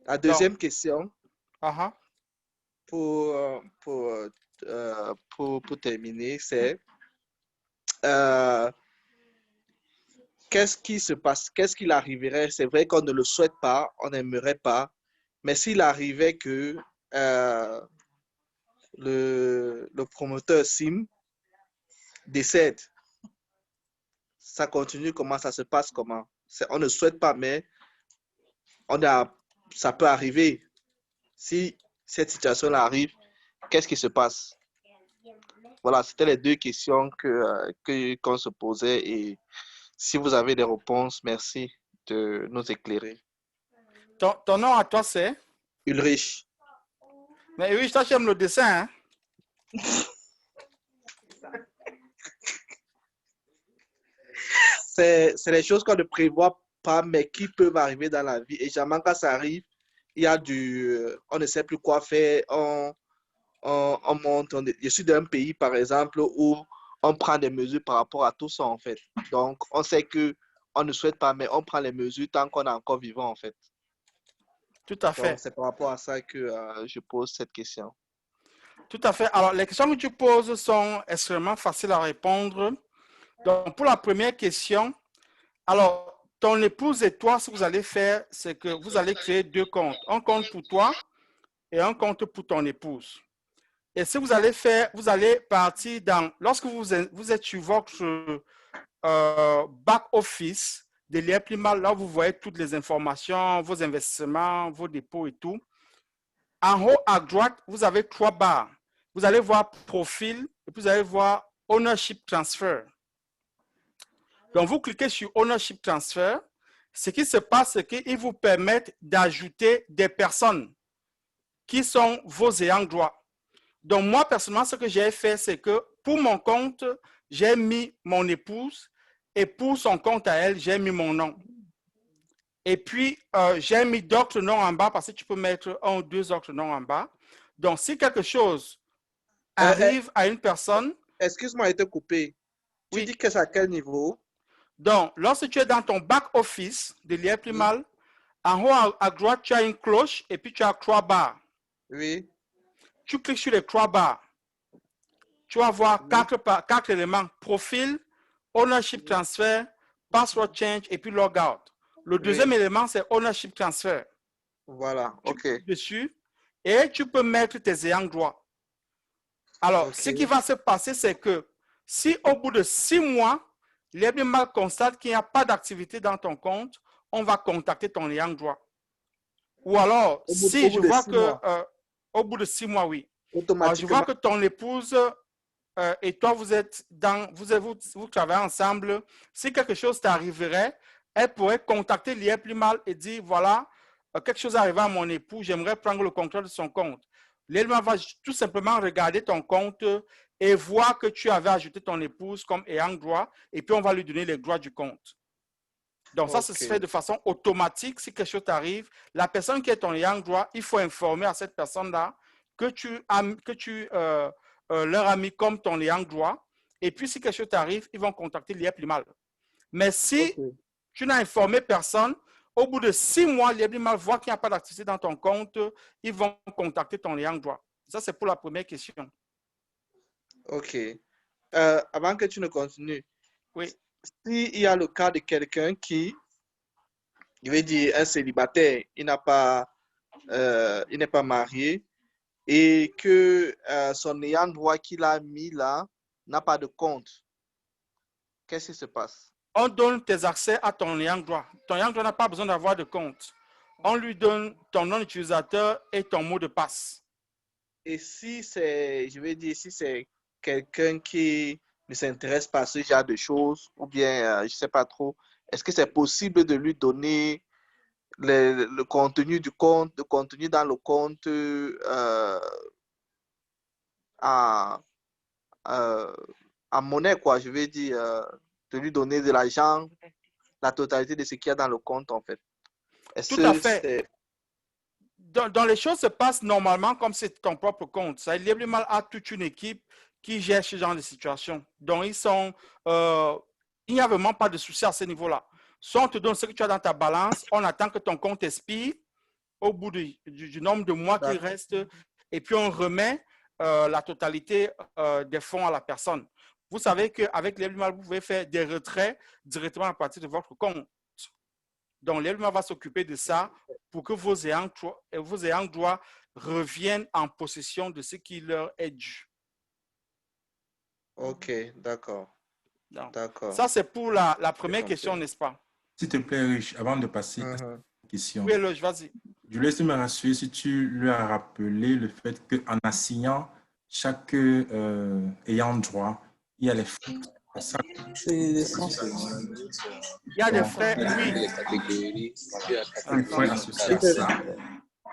La deuxième question, Uh-huh. pour terminer, c'est qu'est-ce qui se passe? Qu'est-ce qu'il arriverait? C'est vrai qu'on ne le souhaite pas, on n'aimerait pas, mais s'il arrivait que le promoteur SIM décède, ça continue comment? Ça se passe comment? On ne souhaite pas, mais ça peut arriver. Si cette situation-là arrive, qu'est-ce qui se passe? Voilà, c'était les deux questions qu'on se posait et si vous avez des réponses, merci de nous éclairer. Ton nom à toi, c'est? Ulrich. Mais oui, toi, tu aimes le dessin, hein? C'est les choses qu'on ne prévoit pas, mais qui peuvent arriver dans la vie. Et jamais quand ça arrive, il y a on ne sait plus quoi faire. On monte. Je suis d'un pays, par exemple, où on prend des mesures par rapport à tout ça, en fait. Donc, on sait qu'on ne souhaite pas, mais on prend les mesures tant qu'on est encore vivant, en fait. Tout à fait. Donc, c'est par rapport à ça que je pose cette question. Tout à fait. Alors, les questions que tu poses sont extrêmement faciles à répondre. Donc, pour la première question, alors, ton épouse et toi, ce que vous allez faire, c'est que vous allez créer deux comptes. Un compte pour toi et un compte pour ton épouse. Et ce que vous allez faire, vous allez partir dans, lorsque vous êtes sur votre back-office de l'IEPLIMA, là vous voyez toutes les informations, vos investissements, vos dépôts et tout. En haut à droite, vous avez trois barres. Vous allez voir profil et puis vous allez voir ownership transfer. Donc, vous cliquez sur ownership transfer. Ce qui se passe, c'est qu'ils vous permettent d'ajouter des personnes qui sont vos ayants droit. Donc, moi, personnellement, ce que j'ai fait, c'est que pour mon compte, j'ai mis mon épouse et pour son compte à elle, j'ai mis mon nom. Et puis, j'ai mis d'autres noms en bas parce que tu peux mettre un ou deux autres noms en bas. Donc, si quelque chose arrive à une personne... Excuse-moi de te couper. Tu dis que c'est à quel niveau? Donc, lorsque tu es dans ton back-office de l'IEPLIMAL, en haut à droite, tu as une cloche et puis tu as trois barres. Oui. Tu cliques sur les trois barres. Tu vas voir quatre éléments. Profil, ownership transfer, password change et puis logout. Le deuxième élément, c'est ownership transfer. Voilà, OK. Tu cliques dessus et tu peux mettre tes ayants droit. Alors, ce qui va se passer, c'est que si au bout de 6 mois, l'IEPLIMAL constate qu'il n'y a pas d'activité dans ton compte, on va contacter ton ayant droit. Ou alors, si je vois que au bout de 6 mois, oui. Alors, je vois que ton épouse et toi, vous travaillez ensemble. Si quelque chose t'arriverait, elle pourrait contacter l'IEPLIMAL et dire, voilà, quelque chose arrive à mon époux, j'aimerais prendre le contrôle de son compte. L'IEPLIMAL va tout simplement regarder ton compte et voir que tu avais ajouté ton épouse comme ayant droit et puis on va lui donner les droits du compte. Donc, ça se fait de façon automatique. Si quelque chose t'arrive, la personne qui est ton ayant droit, il faut informer à cette personne-là que tu leur as mis comme ton ayant droit. Et puis, si quelque chose t'arrive, ils vont contacter l'IEPLIMAL. Mais si tu n'as informé personne, au bout de 6 mois, l'IEPLIMAL voit qu'il n'y a pas d'activité dans ton compte, ils vont contacter ton ayant droit. Ça, c'est pour la première question. OK. Avant que tu ne continues, oui. S'il y a le cas de quelqu'un qui, je vais dire, un célibataire, il n'est pas marié et que son ayant droit qu'il a mis là n'a pas de compte, qu'est-ce qui se passe? On donne tes accès à ton ayant droit. Ton ayant droit n'a pas besoin d'avoir de compte. On lui donne ton nom d'utilisateur et ton mot de passe. Et si c'est, je vais dire, si c'est quelqu'un qui ne s'intéresse pas à ce genre de choses, ou bien, je ne sais pas trop, est-ce que c'est possible de lui donner le contenu du compte, le contenu dans le compte en monnaie, quoi, je vais dire, de lui donner de l'argent, la totalité de ce qu'il y a dans le compte, en fait. Tout à fait. Dans les choses se passent normalement comme c'est ton propre compte. Ça, Lieblemal a toute une équipe qui gère ce genre de situation. Donc, il n'y a vraiment pas de souci à ce niveau-là. Soit on te donne ce que tu as dans ta balance, on attend que ton compte expire au bout du nombre de mois qui reste, et puis on remet la totalité des fonds à la personne. Vous savez qu'avec Lieblemal, vous pouvez faire des retraits directement à partir de votre compte. Donc, Lieblemal va s'occuper de ça pour que vos ayants droit reviennent en possession de ce qui leur est dû. Ok, d'accord. Ça, c'est pour la première question, n'est-ce pas? S'il te plaît, Rich, avant de passer à cette question, oui, Eloge, vas-y. Je laisse me rassurer si tu lui as rappelé le fait qu'en assignant chaque ayant droit, il y a les frais. Il y a des frais, oui. Frais associés à ça.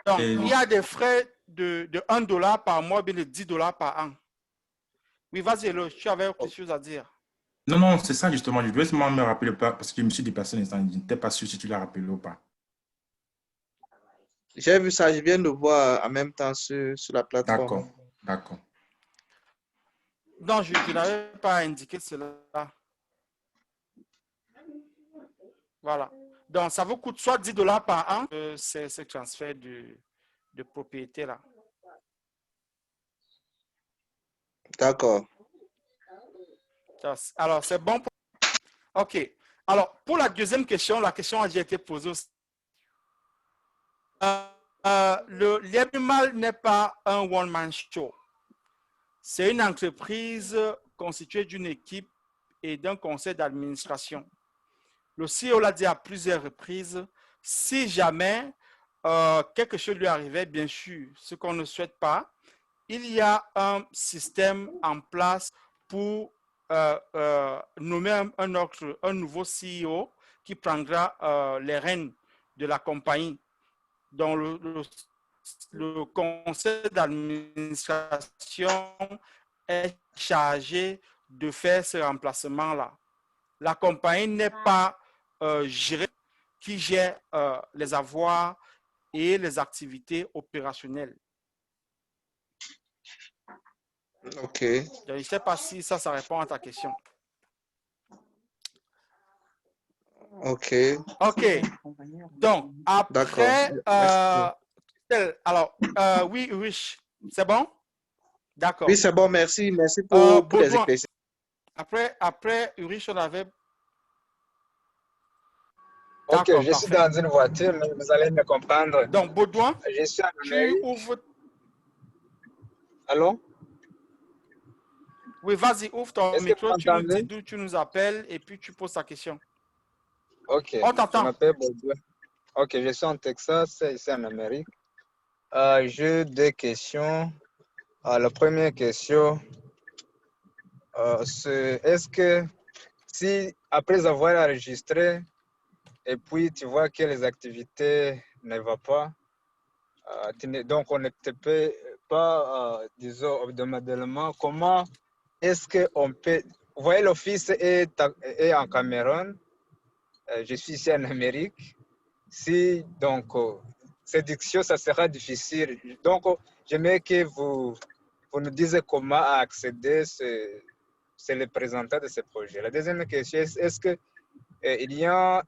Donc, il y a des frais de $1 par mois, bien de $10 par an. Oui, vas-y, Eloge, tu avais quelque chose à dire. Non, non, c'est ça justement. Je dois seulement me rappeler parce que je me suis déplacé un instant. Je n'étais pas sûr si tu l'as rappelé ou pas. J'ai vu ça, je viens de voir en même temps sur la plateforme. D'accord, d'accord. Non, je n'avais pas indiqué cela. Voilà. Donc, ça vous coûte soit $10 par an, c'est ce transfert de propriété-là. D'accord. Alors, c'est bon. OK. Alors, pour la deuxième question, la question a déjà été posée aussi. Le Lieblemal n'est pas un one-man show. C'est une entreprise constituée d'une équipe et d'un conseil d'administration. Le CEO l'a dit à plusieurs reprises, si jamais quelque chose lui arrivait, bien sûr, ce qu'on ne souhaite pas, il y a un système en place pour nommer un nouveau CEO qui prendra les rênes de la compagnie. Donc, le conseil d'administration est chargé de faire ce remplacement-là. La compagnie n'est pas gérée, qui gère les avoirs et les activités opérationnelles. OK. Donc, je ne sais pas si ça répond à ta question. OK. OK. Donc, après, alors, oui, Rich, c'est bon? D'accord. Oui, c'est bon, merci. Merci pour les explications. Après, Rich, on avait... Ok, je suis dans une voiture, mais vous allez me comprendre. Donc, Baudouin, je suis en tu ouvres... Allô? Oui, vas-y, ouvre ton micro, tu nous dis d'où tu nous appelles et puis tu poses ta question. Ok, on t'entend. Je m'appelle Baudouin. Ok, je suis en Texas, ici en Amérique. J'ai deux questions. La première question, c'est est-ce que si après avoir enregistré et puis tu vois que les activités ne vont pas, donc on ne te paie pas, disons, hebdomadairement, comment est-ce qu'on peut... Vous voyez, l'office est en Cameroun, je suis ici en Amérique. Si, donc, cette diction, ça sera difficile. Donc, j'aimerais que vous nous disiez comment accéder, c'est le présentant de ce projet. La deuxième question, est-ce qu'il y a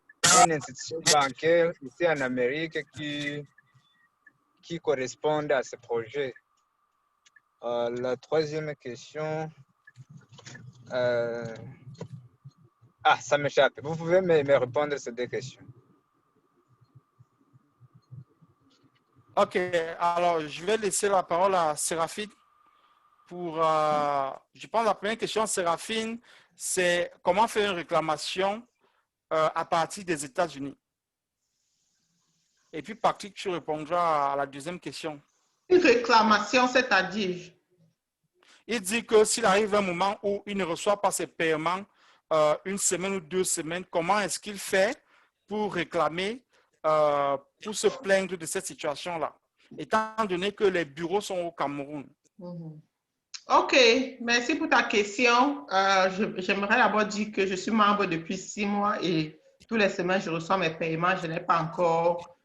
une institution bancaire ici en Amérique qui correspond à ce projet? La troisième question, ça m'échappe. Vous pouvez me répondre à ces deux questions. OK. Alors, je vais laisser la parole à Séraphine pour... je pense que la première question, Séraphine, c'est comment faire une réclamation à partir des États-Unis. Et puis, Patrick, tu répondras à la deuxième question. Une réclamation, c'est-à-dire? Il dit que s'il arrive un moment où il ne reçoit pas ses paiements, une semaine ou 2 semaines, comment est-ce qu'il fait pour réclamer, pour se plaindre de cette situation-là, étant donné que les bureaux sont au Cameroun? OK, merci pour ta question. J'aimerais d'abord dire que je suis membre depuis 6 mois et tous les semaines, je reçois mes paiements. Je n'ai pas encore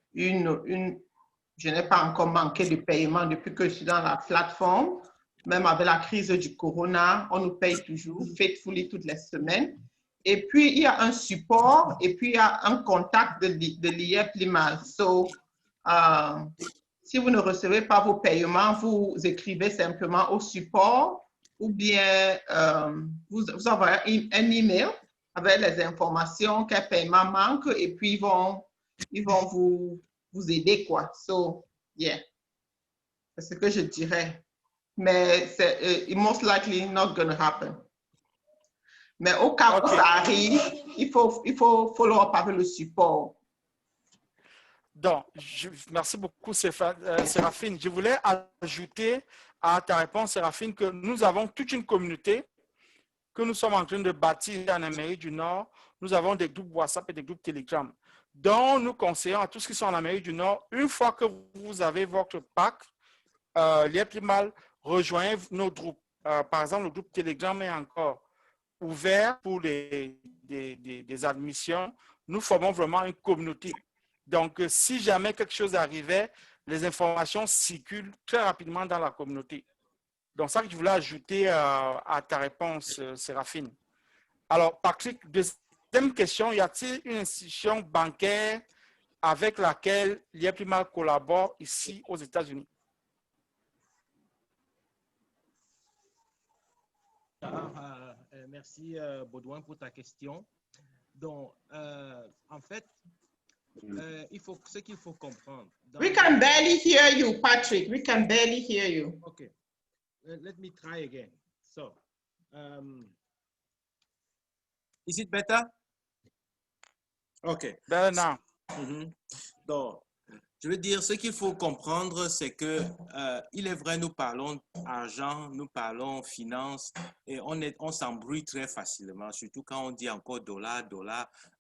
manqué de paiement depuis que je suis dans la plateforme. Même avec la crise du corona, on nous paye toujours faithfully toutes les semaines. Et puis, il y a un support et puis il y a un contact de l'IEP Limal. Si vous ne recevez pas vos paiements, vous écrivez simplement au support ou bien vous envoyez un email avec les informations quel paiement manque et puis ils vont vous aider, quoi. So, yeah. C'est ce que je dirais. Mais c'est most likely not going to happen. Mais au cas où ça arrive, il faut follow up avec le support. Donc, merci beaucoup, Séraphine. Je voulais ajouter à ta réponse, Séraphine, que nous avons toute une communauté que nous sommes en train de bâtir en Amérique du Nord. Nous avons des groupes WhatsApp et des groupes Telegram. Donc, nous conseillons à tous qui sont en Amérique du Nord, une fois que vous avez votre pack, l'IEP Limal, rejoignez nos groupes. Par exemple, le groupe Telegram est encore ouvert pour des admissions. Nous formons vraiment une communauté. Donc, si jamais quelque chose arrivait, les informations circulent très rapidement dans la communauté. Donc, ça que je voulais ajouter à ta réponse, Séraphine. Alors, Patrick, deuxième question, y a-t-il une institution bancaire avec laquelle l'IEP Limal collabore ici aux États-Unis? Merci, Baudouin, pour ta question. Donc, en fait, ce qu'il faut comprendre. We can barely hear you, Patrick. We can barely hear you. Okay. Let me try again. So, is it better? Okay. Better now. Donc, je veux dire, ce qu'il faut comprendre, c'est que il est vrai, nous parlons argent, nous parlons finance, et on s'embrouille très facilement, surtout quand on dit encore dollar,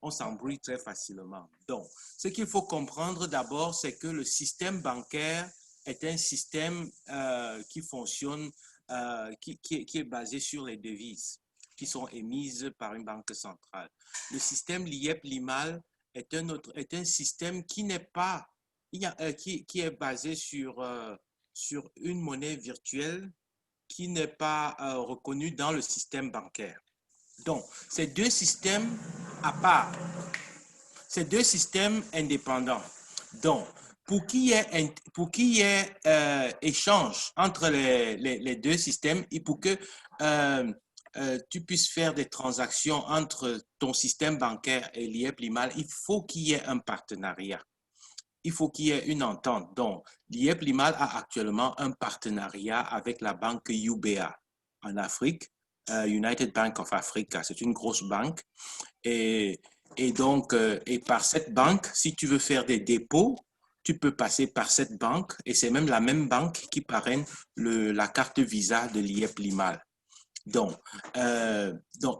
on s'embrouille très facilement. Donc, ce qu'il faut comprendre d'abord, c'est que le système bancaire est un système qui fonctionne, qui est basé sur les devises qui sont émises par une banque centrale. Le système l'IEP Limal est un système qui n'est pas qui est basé sur une monnaie virtuelle qui n'est pas reconnue dans le système bancaire. Donc, ces deux systèmes à part, ces deux systèmes indépendants. Donc, pour qu'il y ait échange entre les deux systèmes et pour que tu puisses faire des transactions entre ton système bancaire et l'IEP Limal, il faut qu'il y ait un partenariat. Il faut qu'il y ait une entente. Donc, l'IEP Limal a actuellement un partenariat avec la banque UBA en Afrique, United Bank of Africa. C'est une grosse banque. Et donc, par cette banque, si tu veux faire des dépôts, tu peux passer par cette banque. Et c'est même la même banque qui parraine la carte Visa de l'IEP Limal. Donc,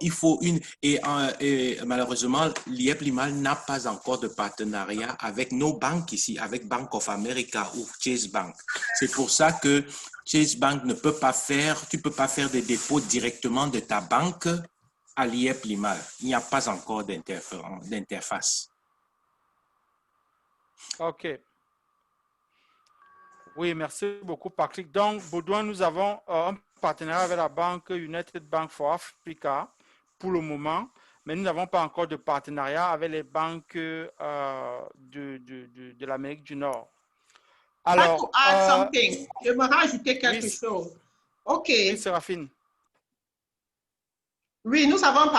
il faut et malheureusement, l'IEP Limal n'a pas encore de partenariat avec nos banques ici, avec Bank of America ou Chase Bank. C'est pour ça que Chase Bank ne peut pas tu peux pas faire des dépôts directement de ta banque à l'IEP Limal. Il n'y a pas encore d'interface. OK. Oui, merci beaucoup, Patrick. Donc, Baudouin, nous avons un partenariat avec la banque United Bank for Africa pour le moment, mais nous n'avons pas encore de partenariat avec les banques de l'Amérique du Nord. Alors, je vais rajouter quelque chose. OK. Oui, Séraphine. Oui, nous avons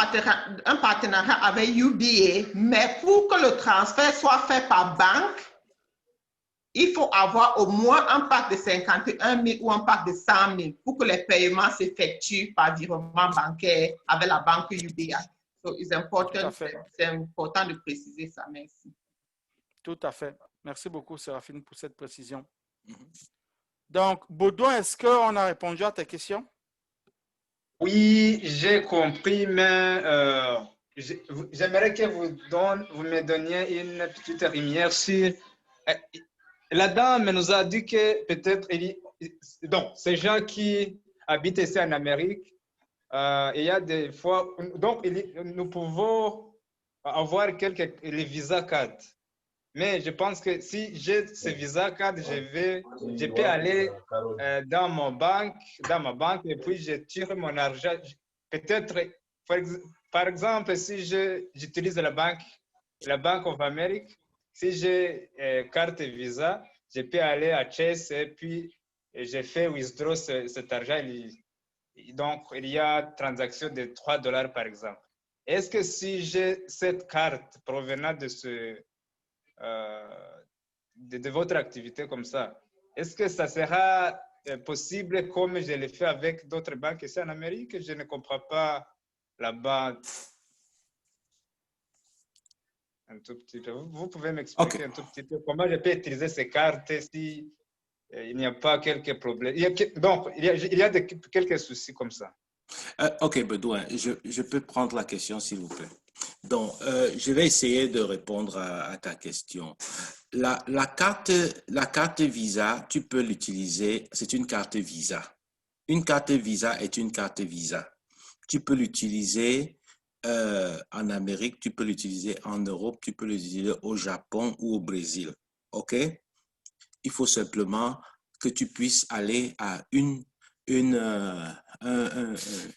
un partenariat avec UBA, mais pour que le transfert soit fait par banque, il faut avoir au moins un pack de 51 000 ou un pack de 100 000 pour que les paiements s'effectuent par virement bancaire avec la banque UBA. So c'est important de préciser ça. Merci. Tout à fait. Merci beaucoup, Séraphine, pour cette précision. Donc, Baudouin, est-ce qu'on a répondu à tes questions? Oui, j'ai compris, mais j'aimerais que vous me donniez une petite lumière sur... La dame nous a dit que peut-être, donc, ces gens qui habite ici en Amérique, il y a des fois, donc nous pouvons avoir les visa cards. Mais je pense que si j'ai ce visa card, je peux aller dans ma banque et puis je tire mon argent. Peut-être, par exemple, si j'utilise la Bank of America, si j'ai carte Visa, je peux aller à Chase et puis je fais withdraw cet argent. Donc, il y a transaction de $3 par exemple. Est-ce que si j'ai cette carte provenant de de votre activité comme ça, est-ce que ça sera possible comme je l'ai fait avec d'autres banques ici en Amérique? Je ne comprends pas là-bas un tout petit peu. Vous pouvez m'expliquer un tout petit peu comment je peux utiliser ces cartes si il n'y a pas quelques problèmes? Donc, il y a quelques soucis comme ça. OK, Baudouin, je peux prendre la question, s'il vous plaît. Donc, je vais essayer de répondre à ta question. La carte Visa, tu peux l'utiliser, c'est une carte Visa. Une carte Visa est une carte Visa. Tu peux l'utiliser en Amérique, tu peux l'utiliser en Europe, tu peux l'utiliser au Japon ou au Brésil. OK? Il faut simplement que tu puisses aller à une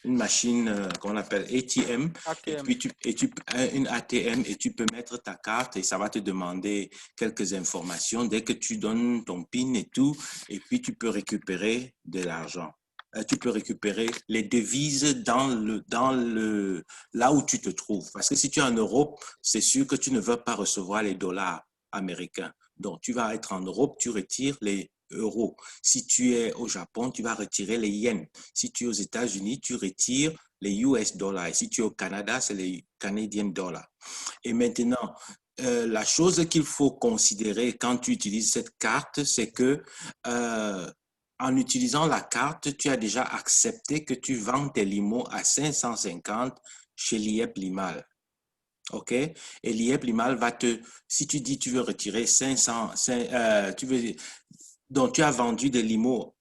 machine qu'on appelle ATM, une ATM, et tu peux mettre ta carte et ça va te demander quelques informations. Dès que tu donnes ton PIN et tout, et puis tu peux récupérer de l'argent. Tu peux récupérer les devises là où tu te trouves. Parce que si tu es en Europe, c'est sûr que tu ne veux pas recevoir les dollars américains. Donc, tu vas être en Europe, tu retires les euros. Si tu es au Japon, tu vas retirer les yens. Si tu es aux États-Unis, tu retires les US dollars. Et si tu es au Canada, c'est les Canadian dollars. Et maintenant, la chose qu'il faut considérer quand tu utilises cette carte, c'est que en utilisant la carte, tu as déjà accepté que tu vends tes limos à 550 chez l'IEP Limal. OK? Et l'IEP Limal va si tu dis tu veux retirer 500, donc tu as vendu des limos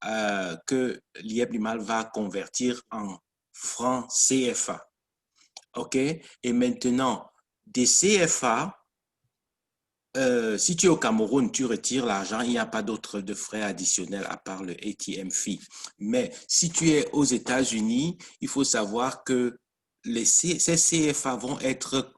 que l'IEP Limal va convertir en francs CFA. OK? Et maintenant, des CFA, si tu es au Cameroun, tu retires l'argent, il n'y a pas d'autre de frais additionnels à part le ATM fee. Mais si tu es aux États-Unis, il faut savoir que ces CFA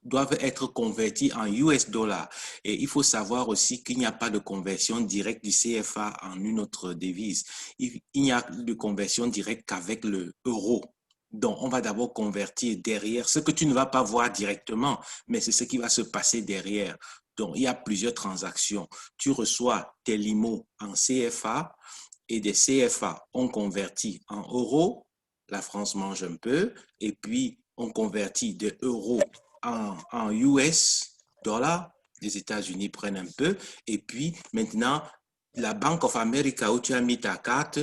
doivent être convertis en US dollars. Et il faut savoir aussi qu'il n'y a pas de conversion directe du CFA en une autre devise. Il n'y a de conversion directe qu'avec le euro. Donc, on va d'abord convertir derrière ce que tu ne vas pas voir directement, mais c'est ce qui va se passer derrière. Donc, il y a plusieurs transactions. Tu reçois tes limos en CFA et des CFA, on convertit en euros. La France mange un peu. Et puis, on convertit des euros en US dollars. Les États-Unis prennent un peu. Et puis, maintenant, la Bank of America où tu as mis ta carte,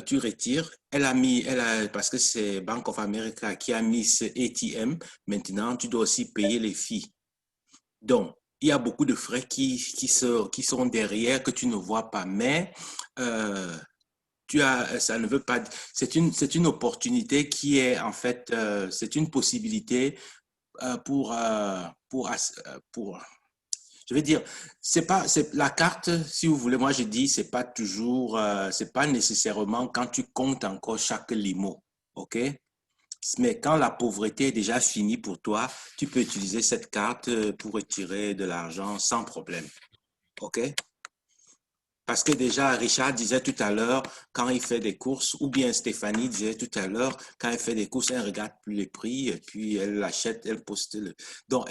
tu retires. Parce que c'est Bank of America qui a mis ce ATM. Maintenant, tu dois aussi payer les fees. Donc, il y a beaucoup de frais qui sont derrière que tu ne vois pas, mais ça ne veut pas. C'est une opportunité qui est en fait, c'est une possibilité pour. Je veux dire, c'est la carte, si vous voulez, moi je dis, c'est pas toujours, c'est pas nécessairement quand tu comptes encore chaque limo, ok? Mais quand la pauvreté est déjà finie pour toi, tu peux utiliser cette carte pour retirer de l'argent sans problème. OK? Parce que déjà, Richard disait tout à l'heure, quand il fait des courses, ou bien Stéphanie disait tout à l'heure, quand elle fait des courses, elle ne regarde plus les prix, et puis elle l'achète, elle poste. Donc,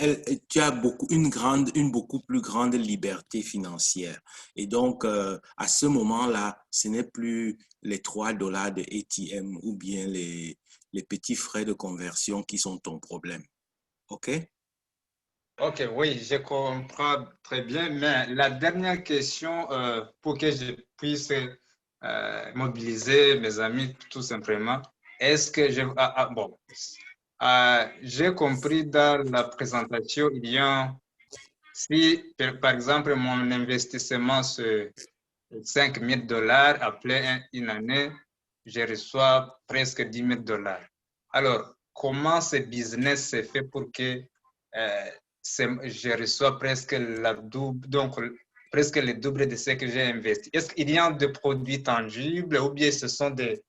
tu as une beaucoup plus grande liberté financière. Et donc, à ce moment-là, ce n'est plus les $3 de ATM ou bien les petits frais de conversion qui sont ton problème. OK? OK, oui, je comprends très bien, mais la dernière question pour que je puisse mobiliser mes amis tout simplement, est-ce que j'ai compris dans la présentation, si par exemple mon investissement c'est $5 000 après une année, je reçois presque 10 000 $. Alors, comment ce business se fait pour que je reçois presque la double, donc presque le double de ce que j'ai investi? Est-ce qu'il y a des produits tangibles ou bien ce sont des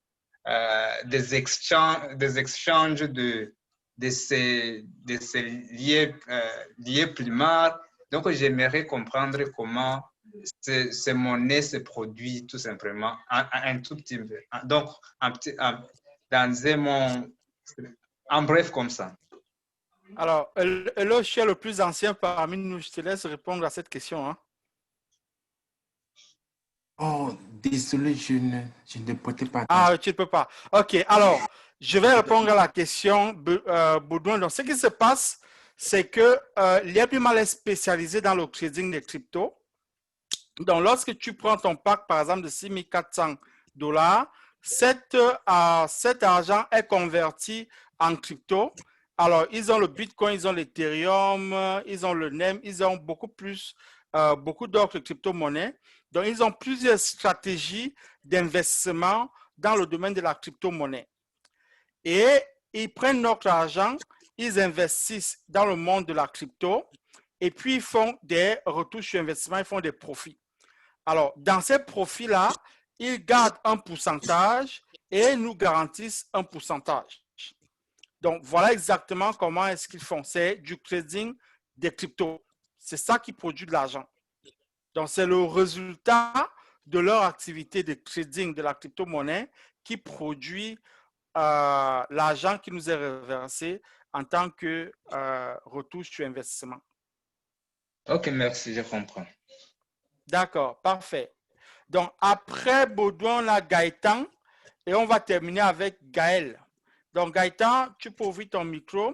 échanges de ces liés primaires? Donc, j'aimerais comprendre comment ces monnaies se produisent tout simplement un tout petit peu. Donc, en bref, comme ça. Alors, le chien le plus ancien parmi nous, je te laisse répondre à cette question. Hein. Oh, désolé, je ne portais pas attention. Ah, tu attention. ne peux pas. OK, alors, je vais répondre à la question, Baudouin. Donc, ce qui se passe, c'est que l'IAPIMAL est spécialisé dans le trading des cryptos. Donc, lorsque tu prends ton pack, par exemple, de 6 400 $, cet argent est converti en crypto. Alors, ils ont le Bitcoin, ils ont l'Ethereum, ils ont le NEM, ils ont beaucoup d'autres crypto-monnaies. Donc, ils ont plusieurs stratégies d'investissement dans le domaine de la crypto-monnaie. Et ils prennent notre argent, ils investissent dans le monde de la crypto et puis ils font des retours sur investissement, ils font des profits. Alors, dans ces profits-là, ils gardent un pourcentage et nous garantissent un pourcentage. Donc, voilà exactement comment est-ce qu'ils font. C'est du trading des cryptos. C'est ça qui produit de l'argent. Donc, c'est le résultat de leur activité de trading de la crypto-monnaie qui produit l'argent qui nous est reversé en tant que retour sur investissement. OK, merci, je comprends. D'accord, parfait. Donc, après Baudouin, on a Gaëtan et on va terminer avec Gaël. Donc, Gaëtan, tu peux ouvrir ton micro,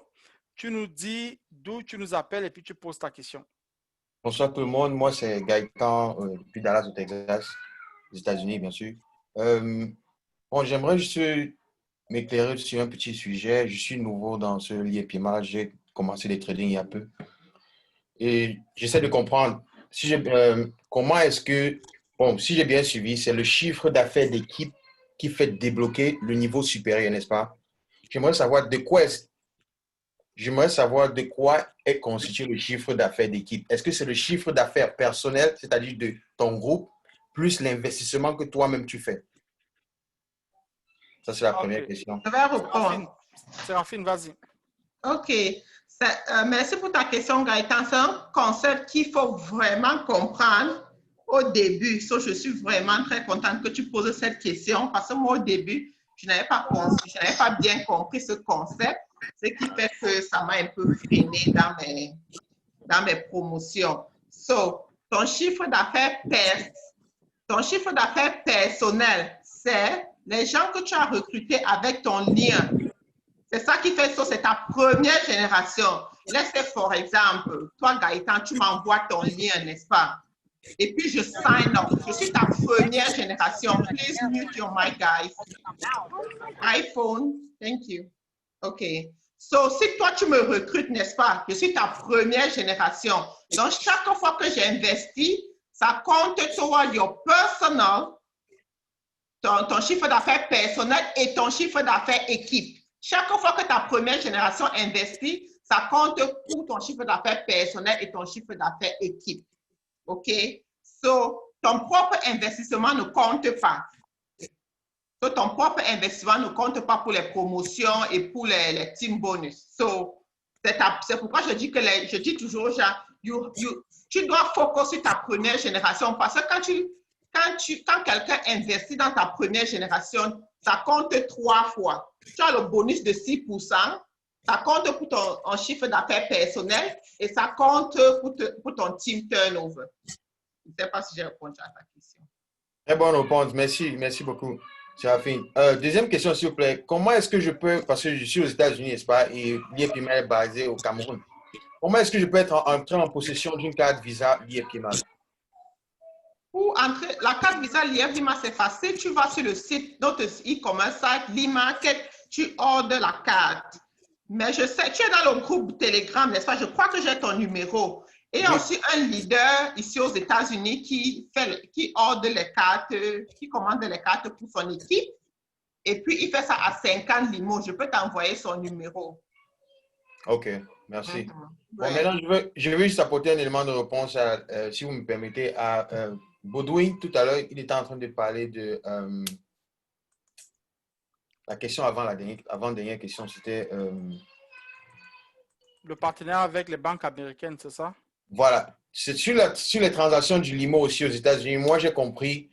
tu nous dis d'où tu nous appelles et puis tu poses ta question. Bonsoir tout le monde, moi c'est Gaëtan depuis Dallas au Texas, aux États-Unis bien sûr. Bon, j'aimerais juste m'éclairer sur un petit sujet. Je suis nouveau dans ce l'IAPIMAL, j'ai commencé les trading il y a peu. Et j'essaie de comprendre comment est-ce que, bon, si j'ai bien suivi, c'est le chiffre d'affaires d'équipe qui fait débloquer le niveau supérieur, n'est-ce pas? J'aimerais savoir de quoi est constitué le chiffre d'affaires d'équipe. Est-ce que c'est le chiffre d'affaires personnel, c'est-à-dire de ton groupe, plus l'investissement que toi-même tu fais? Ça, c'est la première question. Je vais répondre. Séraphine, vas-y. OK. Merci pour ta question, Gaëtan. C'est un concept qu'il faut vraiment comprendre au début. Je suis vraiment très contente que tu poses cette question parce que moi, au début, je n'avais pas bien compris ce concept, ce qui fait que ça m'a un peu freiné dans mes promotions. Ton chiffre d'affaires personnel, c'est les gens que tu as recrutés avec ton lien. C'est ça qui fait ça, c'est ta première génération. Laisse, par exemple, toi, Gaëtan, tu m'envoies ton lien, n'est-ce pas? Et puis, je sign up. Je suis ta première génération. Please mute your mic, guys. iPhone, thank you. OK. Si toi, tu me recrutes, n'est-ce pas? Je suis ta première génération. Donc, chaque fois que j'investis, ça compte toward your personal, ton chiffre d'affaires personnel et ton chiffre d'affaires équipe. Chaque fois que ta première génération investit, ça compte pour ton chiffre d'affaires personnel et ton chiffre d'affaires équipe. OK? Ton propre investissement ne compte pas. Ton propre investissement ne compte pas pour les promotions et pour les team bonus. C'est pourquoi je dis toujours aux gens, tu dois focus sur ta première génération parce que quand quelqu'un investit dans ta première génération, ça compte 3 fois. Tu as le bonus de 6%, ça compte pour ton chiffre d'affaires personnel et ça compte pour ton team turnover. Je ne sais pas si j'ai répondu à ta question. Très bonne réponse. Merci beaucoup, Séraphine. Deuxième question, s'il vous plaît. Comment est-ce que je peux, parce que je suis aux États-Unis, n'est-ce pas, et l'IAPIMAL est basé au Cameroun, comment est-ce que je peux entrer en possession d'une carte Visa l'IAPIMAL? Pour entrer, la carte Visa l'IAPIMAL, c'est facile. Tu vas sur le site, notre e-commerce site, l'e-market, tu ordres la carte. Mais je sais, tu es dans le groupe Telegram, n'est-ce pas? Je crois que j'ai ton numéro. Et il y a aussi un leader ici aux États-Unis qui ordre les cartes, qui commande les cartes pour son équipe. Et puis, il fait ça à 50 limos. Je peux t'envoyer son numéro. OK, merci. Bon, Ouais. maintenant, je veux juste apporter un élément de réponse, si vous me permettez, à Baudouin. Tout à l'heure, il était en train de parler de la question avant-dernière question, c'était... Le partenariat avec les banques américaines, c'est ça? Voilà. C'est sur les transactions du limo aussi aux États-Unis. Moi, j'ai compris,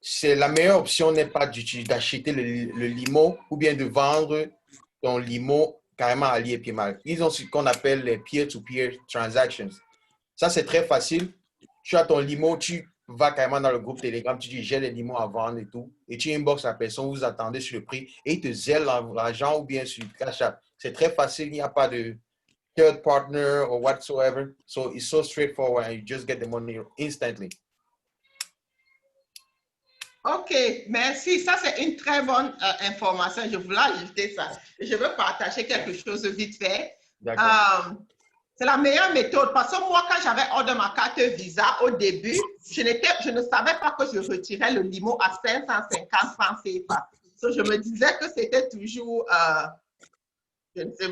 c'est la meilleure option n'est pas d'acheter le limo ou bien de vendre ton limo carrément à l'IEP mal. Ils ont ce qu'on appelle les peer-to-peer transactions. Ça, c'est très facile. Tu as ton limo, tu vas carrément dans le groupe Telegram, tu dis j'ai les limos à vendre et tout, et tu inbox la personne, vous attendez sur le prix et il te zèle l'argent ou bien sur le cash app. C'est très facile, il n'y a pas de third partner or whatsoever. So it's so straightforward and you just get the money instantly. OK, merci. Ça, c'est une très bonne information. Je voulais ajouter ça. Je veux partager quelque chose vite fait. C'est la meilleure méthode parce que moi, quand j'avais ordonné ma carte Visa au début, je ne savais pas que je retirais le limo à 550 francs CFA. So, je me disais que c'était toujours, je ne sais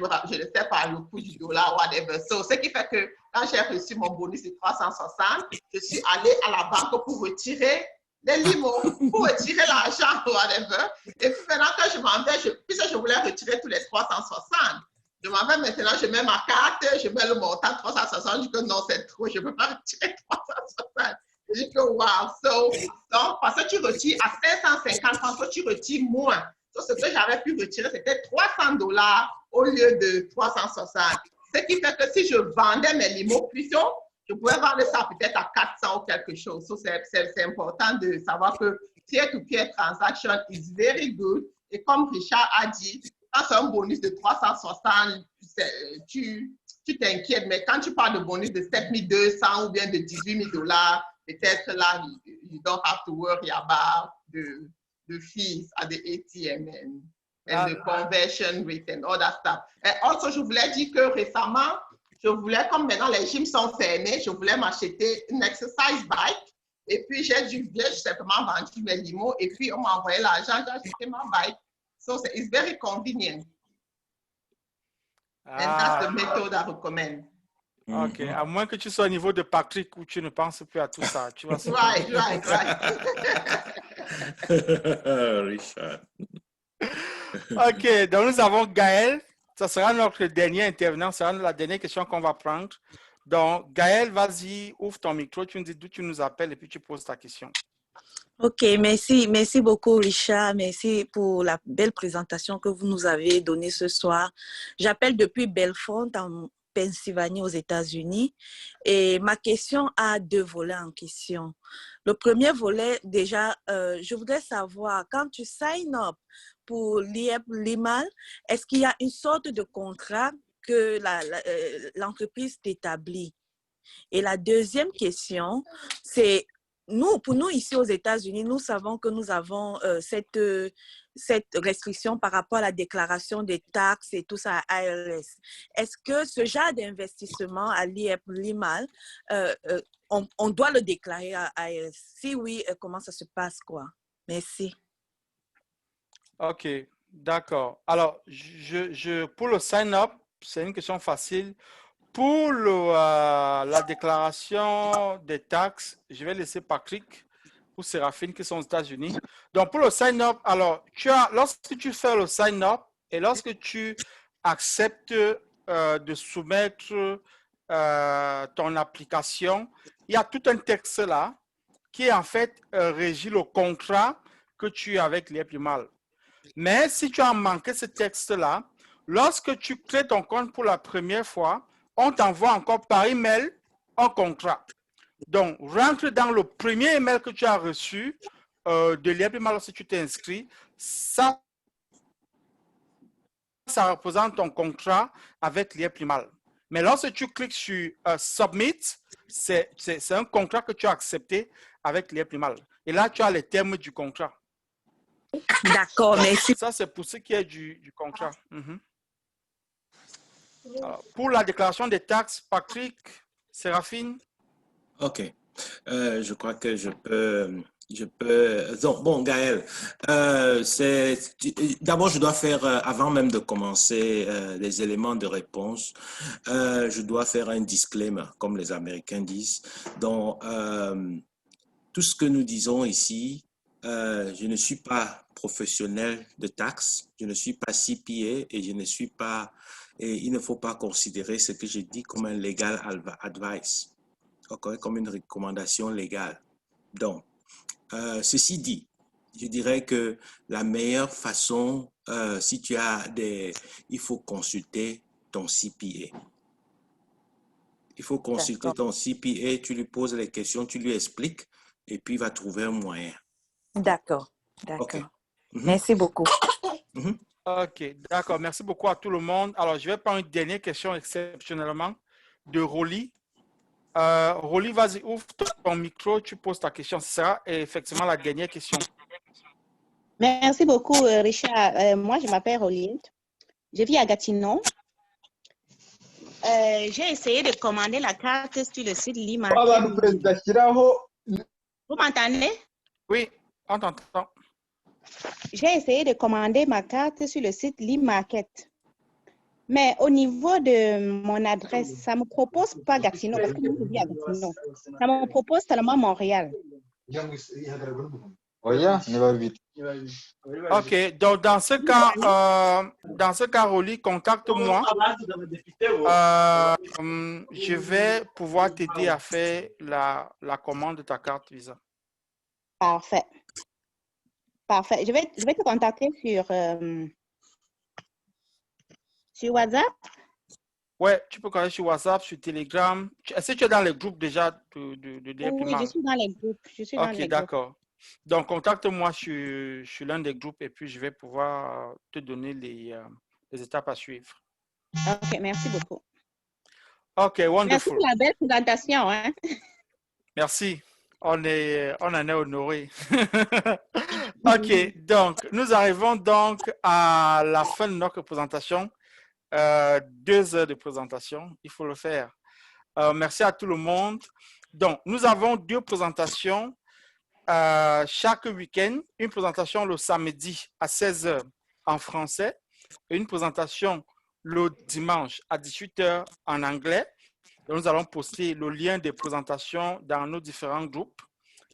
pas, le coût du dollar, whatever. So, ce qui fait que quand j'ai reçu mon bonus de 360, je suis allée à la banque pour retirer les limos, pour retirer l'argent, whatever. Et puis maintenant, quand je m'en vais, puisque je voulais retirer tous les 360, je m'en vais maintenant, je mets ma carte, je mets le montant 360, je dis que non, c'est trop, je ne peux pas retirer 360. Je dis que wow. So, donc, parce que tu retires à 550 francs, tu retires moins. So, ce que j'avais pu retirer, c'était 300 $ au lieu de 360. Ce qui fait que si je vendais mes limos plus tôt, je pouvais vendre ça peut-être à 400 ou quelque chose. So, c'est important de savoir que peer-to-peer transaction is very good. Et comme Richard a dit, quand c'est un bonus de 360, tu t'inquiètes. Mais quand tu parles de bonus de 7 200 ou bien de 18 000 $, peut-être là, you don't have to worry about the fees at the ATM and the conversion rate and all that stuff. Et also, je voulais dire que récemment, je voulais, comme maintenant les gyms sont fermés, je voulais m'acheter une exercise bike. Et puis, j'ai simplement vendu mes limos. Et puis, on m'a envoyé l'argent, j'ai acheté ma bike. So, it's very convenient. And that's the method I recommend. OK. À moins que tu sois au niveau de Patrick où tu ne penses plus à tout ça. Tu vas right. Richard. OK. Donc, nous avons Gaël. Ça sera notre dernier intervenant. Ça sera la dernière question qu'on va prendre. Donc, Gaël, vas-y, ouvre ton micro. Tu nous dis d'où tu nous appelles et puis tu poses ta question. OK, merci. Merci beaucoup, Richard. Merci pour la belle présentation que vous nous avez donnée ce soir. J'appelle depuis Bellefonte, en Pennsylvanie, aux États-Unis. Et ma question a 2 volets en question. Le premier volet, déjà, je voudrais savoir, quand tu sign up pour l'IEP Limal, est-ce qu'il y a une sorte de contrat que l'entreprise t'établit? Et la deuxième question, c'est pour nous ici aux États-Unis, nous savons que nous avons cette restriction par rapport à la déclaration des taxes et tout ça à IRS. Est-ce que ce genre d'investissement à l'IEP Limal, on doit le déclarer à IRS? Si oui, comment ça se passe, quoi? Merci. OK, d'accord. Alors, pour le sign-up, c'est une question facile. Pour la déclaration des taxes, je vais laisser Patrick ou Séraphine qui sont aux États-Unis. Donc, pour le sign-up, alors, lorsque tu fais le sign-up et lorsque tu acceptes de soumettre ton application, il y a tout un texte là qui, en fait, régit le contrat que tu as avec l'IEP Limal. Mais si tu as manqué ce texte-là, lorsque tu crées ton compte pour la première fois, on t'envoie encore par email un contrat. Donc, rentre dans le premier email que tu as reçu de l'IEP Limal lorsque tu t'es inscrit. Ça représente ton contrat avec l'IEP Limal. Mais lorsque tu cliques sur Submit, c'est un contrat que tu as accepté avec l'IEP Limal. Et là, tu as les termes du contrat. D'accord, merci. Ça, c'est pour ce qui est du contrat. Alors, pour la déclaration des taxes, Patrick, Séraphine. OK. Je crois que je peux Je peux. Donc, bon, Gaël, d'abord, je dois faire, avant même de commencer les éléments de réponse, je dois faire un disclaimer, comme les Américains disent. Donc, tout ce que nous disons ici, je ne suis pas professionnel de taxes, je ne suis pas CPA et je ne suis pas. Et il ne faut pas considérer ce que je dis comme un legal advice, okay, comme une recommandation légale. Donc, ceci dit, je dirais que la meilleure façon, si tu as il faut consulter ton CPA. Il faut consulter ton CPA, tu lui poses les questions, tu lui expliques et puis il va trouver un moyen. D'accord, d'accord. Okay. Merci beaucoup. Ok, d'accord. Merci beaucoup à tout le monde. Alors, je vais prendre une dernière question exceptionnellement de Rolly. Rolly, vas-y, ouvre ton micro, tu poses ta question. Ce sera effectivement la dernière question. Merci beaucoup, Richard. Moi, je m'appelle Rolly. Je vis à Gatineau. J'ai essayé de commander la carte sur le site Lima. Vous m'entendez? Oui, on t'entend. J'ai essayé de commander ma carte sur le site Limarket. Mais au niveau de mon adresse, ça ne me propose pas Gatineau, parce que moi, je vis à Gatineau. Ça me propose seulement Montréal. Ok, donc dans ce cas, Rolly, contacte-moi. Je vais pouvoir t'aider à faire la commande de ta carte Visa. Parfait. Parfait. Je vais te contacter sur WhatsApp. Ouais, tu peux contacter sur WhatsApp, sur Telegram. Est-ce que tu es dans les groupes déjà de DF Oui, je suis dans les groupes. Ok, d'accord. Donc, contacte-moi sur l'un des groupes et puis je vais pouvoir te donner les étapes à suivre. Ok, merci beaucoup. Ok, wonderful. Merci pour la belle présentation. Hein? Merci. On en est honoré. Ok, donc, nous arrivons donc à la fin de notre présentation. 2 heures de présentation, il faut le faire. Merci à tout le monde. Donc, nous avons 2 présentations chaque week-end. Une présentation le samedi à 16 h en français et une présentation le dimanche à 18 h en anglais. Donc, nous allons poster le lien des présentations dans nos différents groupes.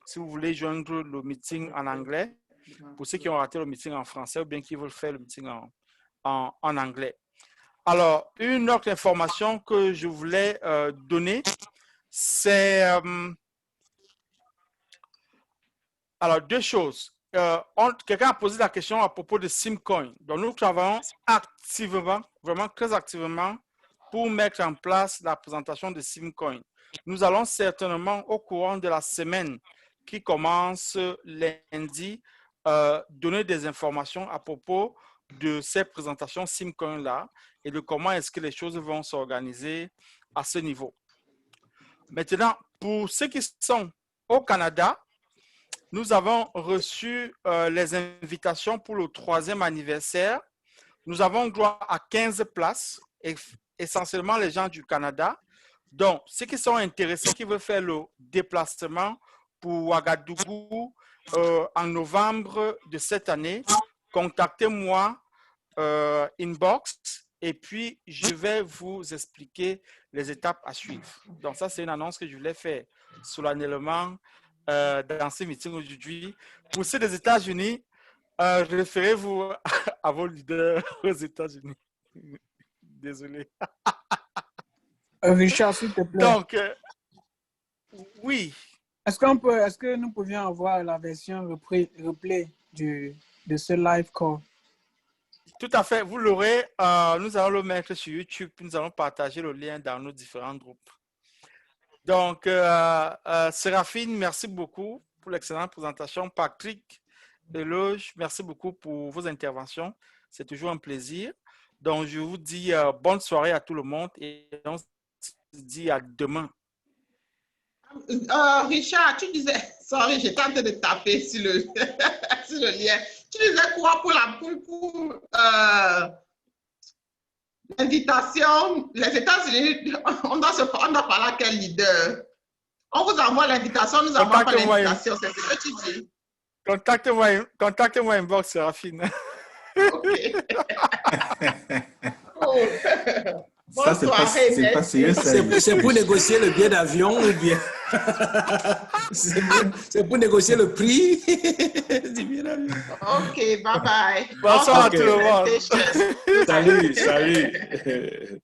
Si vous voulez joindre le meeting en anglais, pour ceux qui ont raté le meeting en français ou bien qui veulent faire le meeting en anglais. Alors, une autre information que je voulais donner, c'est... alors, 2 choses. Quelqu'un a posé la question à propos de Simcoin. Donc, nous travaillons activement, vraiment très activement, pour mettre en place la présentation de Simcoin. Nous allons certainement, au courant de la semaine qui commence lundi, donner des informations à propos de ces présentations Simcoin-là et de comment est-ce que les choses vont s'organiser à ce niveau. Maintenant, pour ceux qui sont au Canada, nous avons reçu les invitations pour le 3e anniversaire. Nous avons droit à 15 places, essentiellement les gens du Canada. Donc, ceux qui sont intéressés, qui veulent faire le déplacement pour Ouagadougou en novembre de cette année, contactez-moi inbox et puis je vais vous expliquer les étapes à suivre. Donc, ça, c'est une annonce que je voulais faire solennellement dans ce meeting aujourd'hui. Pour ceux des États-Unis, référez-vous à vos leaders aux États-Unis. Désolé. Richard, s'il te plaît. Donc, oui. Est-ce que nous pouvions avoir la version replay de ce live call? Tout à fait, vous l'aurez. Nous allons le mettre sur YouTube. Nous allons partager le lien dans nos différents groupes. Donc, Séraphine, merci beaucoup pour l'excellente présentation. Patrick, Eloge, merci beaucoup pour vos interventions. C'est toujours un plaisir. Donc, je vous dis bonne soirée à tout le monde et on se dit à demain. Richard, tu disais, sorry, j'étais en train de taper sur le, sur le lien. Tu disais quoi pour l'invitation? Les États-Unis, on doit parler à quel leader? On vous envoie l'invitation, nous envoie pas Contactez-moi. l'invitation, c'est ce que tu dis. Contactez-moi inbox, Séraphine. Ok. Oh. Ça, c'est pas sérieux, ça. C'est pour négocier le billet d'avion ou bien c'est pour négocier le prix du billet d'avion. Ok, bye bye. Bonsoir à tout le monde. Salut, salut.